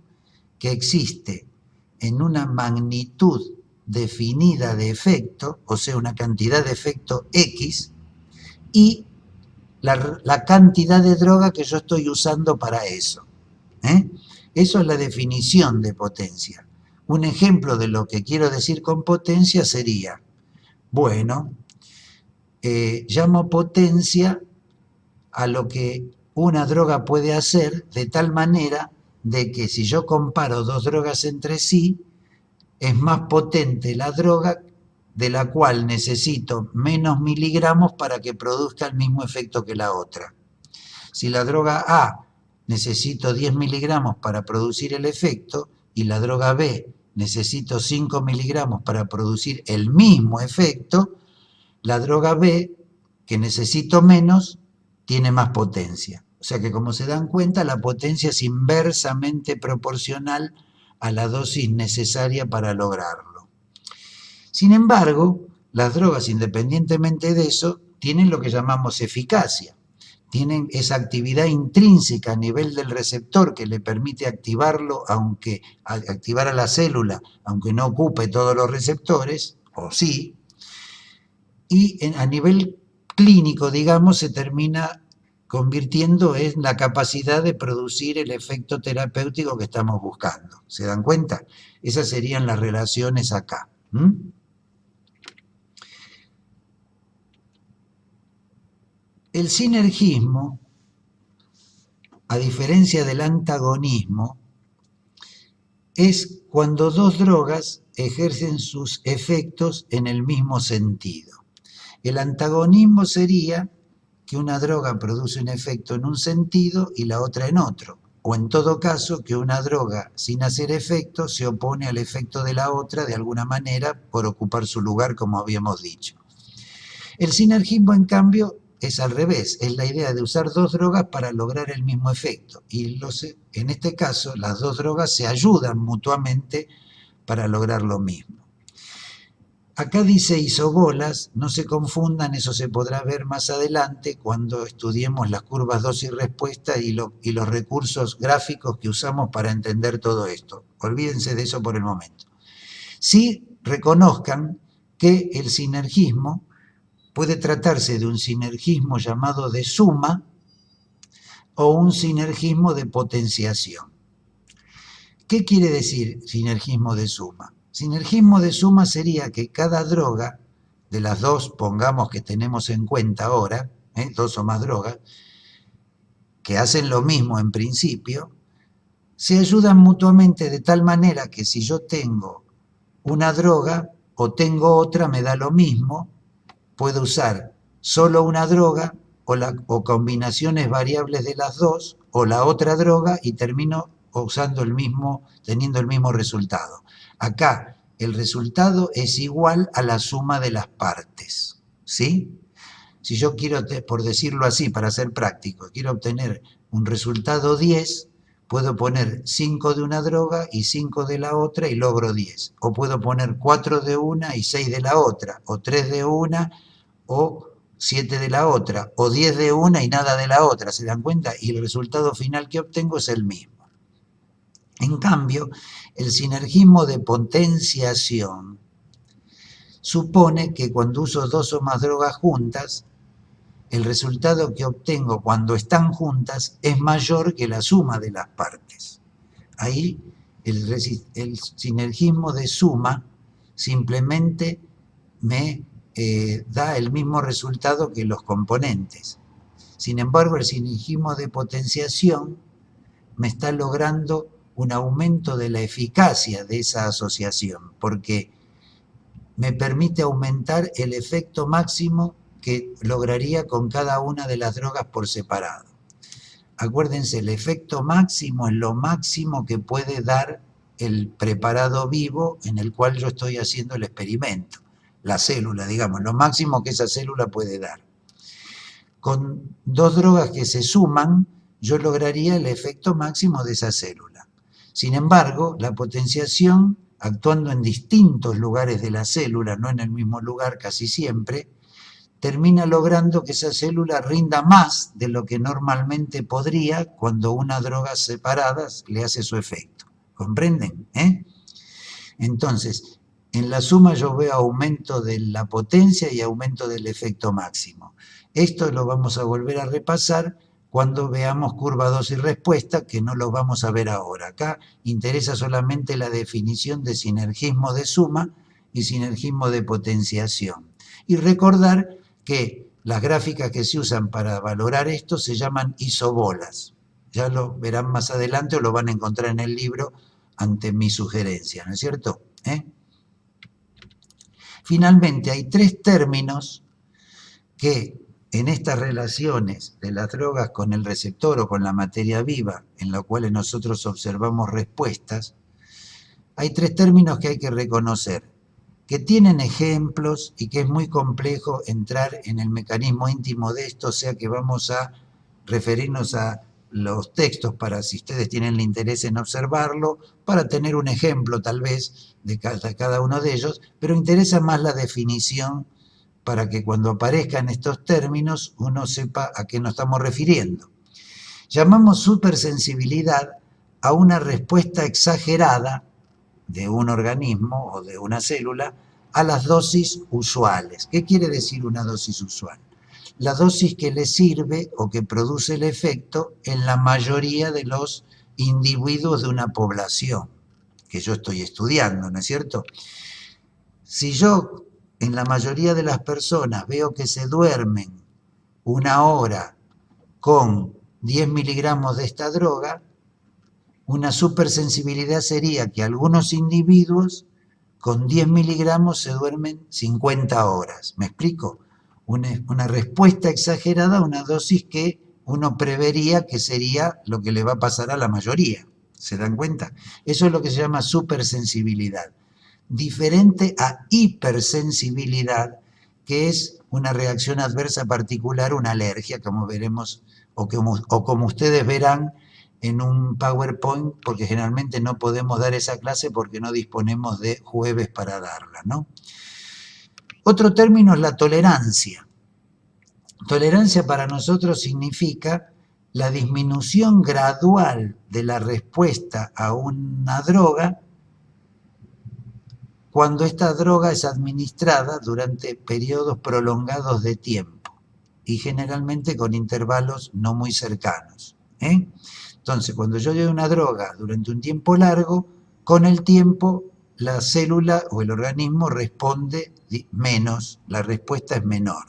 que existe en una magnitud definida de efecto, o sea, una cantidad de efecto X, y la cantidad de droga que yo estoy usando para eso. Eso es la definición de potencia. Un ejemplo de lo que quiero decir con potencia sería, bueno, llamo potencia a lo que una droga puede hacer de tal manera de que si yo comparo dos drogas entre sí, es más potente la droga de la cual necesito menos miligramos para que produzca el mismo efecto que la otra. Si la droga A necesito 10 miligramos para producir el efecto y la droga B necesito 5 miligramos para producir el mismo efecto, la droga B, que necesito menos, tiene más potencia. O sea que, como se dan cuenta, la potencia es inversamente proporcional a la dosis necesaria para lograrlo. Sin embargo, las drogas, independientemente de eso, tienen lo que llamamos eficacia. Tienen esa actividad intrínseca a nivel del receptor que le permite activarlo, activar a la célula, aunque no ocupe todos los receptores, o sí, y a nivel clínico, digamos, se termina convirtiendo en la capacidad de producir el efecto terapéutico que estamos buscando. ¿Se dan cuenta? Esas serían las relaciones acá. El sinergismo, a diferencia del antagonismo, es cuando dos drogas ejercen sus efectos en el mismo sentido. El antagonismo sería que una droga produce un efecto en un sentido y la otra en otro, o en todo caso que una droga sin hacer efecto se opone al efecto de la otra de alguna manera por ocupar su lugar, como habíamos dicho. El sinergismo, en cambio, es al revés, es la idea de usar dos drogas para lograr el mismo efecto, y en este caso las dos drogas se ayudan mutuamente para lograr lo mismo. Acá dice isobolas, no se confundan, eso se podrá ver más adelante cuando estudiemos las curvas dosis-respuesta y los recursos gráficos que usamos para entender todo esto. Olvídense de eso por el momento. Sí reconozcan que el sinergismo puede tratarse de un sinergismo llamado de suma o un sinergismo de potenciación. ¿Qué quiere decir sinergismo de suma? Sinergismo de suma sería que cada droga, de las dos, pongamos que tenemos en cuenta ahora, dos o más drogas, que hacen lo mismo en principio, se ayudan mutuamente de tal manera que si yo tengo una droga o tengo otra, me da lo mismo, puedo usar solo una droga o combinaciones variables de las dos, o la otra droga, y termino teniendo el mismo resultado. Acá el resultado es igual a la suma de las partes, ¿sí? Si yo quiero, por decirlo así, para ser práctico, quiero obtener un resultado 10, puedo poner 5 de una droga y 5 de la otra y logro 10. O puedo poner 4 de una y 6 de la otra, o 3 de una o 7 de la otra, o 10 de una y nada de la otra, ¿se dan cuenta? Y el resultado final que obtengo es el mismo. En cambio, el sinergismo de potenciación supone que cuando uso dos o más drogas juntas, el resultado que obtengo cuando están juntas es mayor que la suma de las partes. Ahí el sinergismo de suma simplemente me da el mismo resultado que los componentes. Sin embargo, el sinergismo de potenciación me está logrando un aumento de la eficacia de esa asociación, porque me permite aumentar el efecto máximo que lograría con cada una de las drogas por separado. Acuérdense, el efecto máximo es lo máximo que puede dar el preparado vivo en el cual yo estoy haciendo el experimento. La célula, digamos, lo máximo que esa célula puede dar. Con dos drogas que se suman, yo lograría el efecto máximo de esa célula. Sin embargo, la potenciación, actuando en distintos lugares de la célula, no en el mismo lugar casi siempre, termina logrando que esa célula rinda más de lo que normalmente podría cuando una droga separada le hace su efecto. ¿Comprenden? Entonces, en la suma yo veo aumento de la potencia y aumento del efecto máximo. Esto lo vamos a volver a repasar cuando veamos curva dosis respuesta, que no lo vamos a ver ahora. Acá interesa solamente la definición de sinergismo de suma y sinergismo de potenciación. Y recordar que las gráficas que se usan para valorar esto se llaman isobolas. Ya lo verán más adelante o lo van a encontrar en el libro ante mi sugerencia, ¿no es cierto? Finalmente, hay tres términos que en estas relaciones de las drogas con el receptor o con la materia viva, en las cuales nosotros observamos respuestas, hay tres términos que hay que reconocer, que tienen ejemplos y que es muy complejo entrar en el mecanismo íntimo de esto, o sea que vamos a referirnos a los textos para, si ustedes tienen el interés en observarlo, para tener un ejemplo tal vez de cada uno de ellos, pero interesa más la definición para que cuando aparezcan estos términos uno sepa a qué nos estamos refiriendo. Llamamos supersensibilidad a una respuesta exagerada de un organismo o de una célula a las dosis usuales. ¿Qué quiere decir una dosis usual? La dosis que le sirve o que produce el efecto en la mayoría de los individuos de una población que yo estoy estudiando, ¿no es cierto? Si yo en la mayoría de las personas veo que se duermen una hora con 10 miligramos de esta droga, una supersensibilidad sería que algunos individuos con 10 miligramos se duermen 50 horas. ¿Me explico? Una respuesta exagerada a una dosis que uno prevería que sería lo que le va a pasar a la mayoría. ¿Se dan cuenta? Eso es lo que se llama supersensibilidad. Diferente a hipersensibilidad, que es una reacción adversa particular, una alergia, como veremos, o como ustedes verán en un PowerPoint, porque generalmente no podemos dar esa clase porque no disponemos de jueves para darla, ¿no? Otro término es la tolerancia. Tolerancia para nosotros significa la disminución gradual de la respuesta a una droga cuando esta droga es administrada durante periodos prolongados de tiempo y generalmente con intervalos no muy cercanos. Entonces, cuando yo doy una droga durante un tiempo largo, con el tiempo la célula o el organismo responde menos, la respuesta es menor.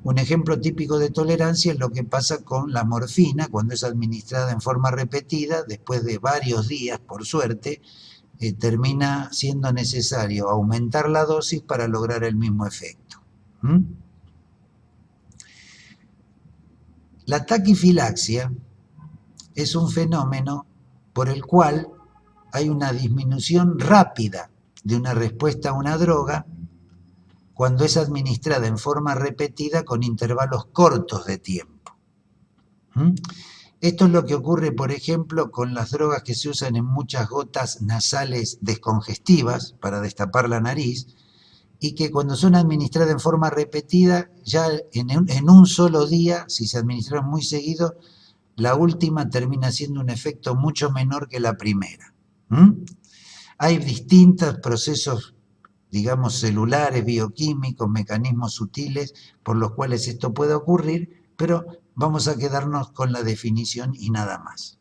Un ejemplo típico de tolerancia es lo que pasa con la morfina cuando es administrada en forma repetida, después de varios días, por suerte, termina siendo necesario aumentar la dosis para lograr el mismo efecto. La taquifilaxia es un fenómeno por el cual hay una disminución rápida de una respuesta a una droga cuando es administrada en forma repetida con intervalos cortos de tiempo. ¿Mm? Esto es lo que ocurre, por ejemplo, con las drogas que se usan en muchas gotas nasales descongestivas para destapar la nariz, y que cuando son administradas en forma repetida, ya en un solo día, si se administran muy seguido, la última termina siendo un efecto mucho menor que la primera. Hay distintos procesos, digamos, celulares, bioquímicos, mecanismos sutiles por los cuales esto puede ocurrir, pero vamos a quedarnos con la definición y nada más.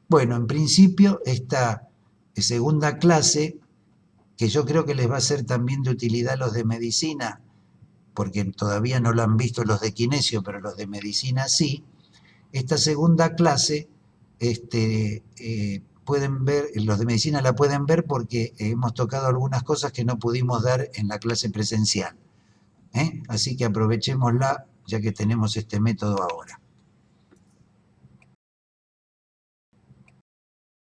Bueno, en principio, esta segunda clase, que yo creo que les va a ser también de utilidad a los de medicina, porque todavía no lo han visto los de kinesio, pero los de medicina sí. Esta segunda clase pueden ver, los de medicina la pueden ver porque hemos tocado algunas cosas que no pudimos dar en la clase presencial. Así que aprovechémosla ya que tenemos este método ahora.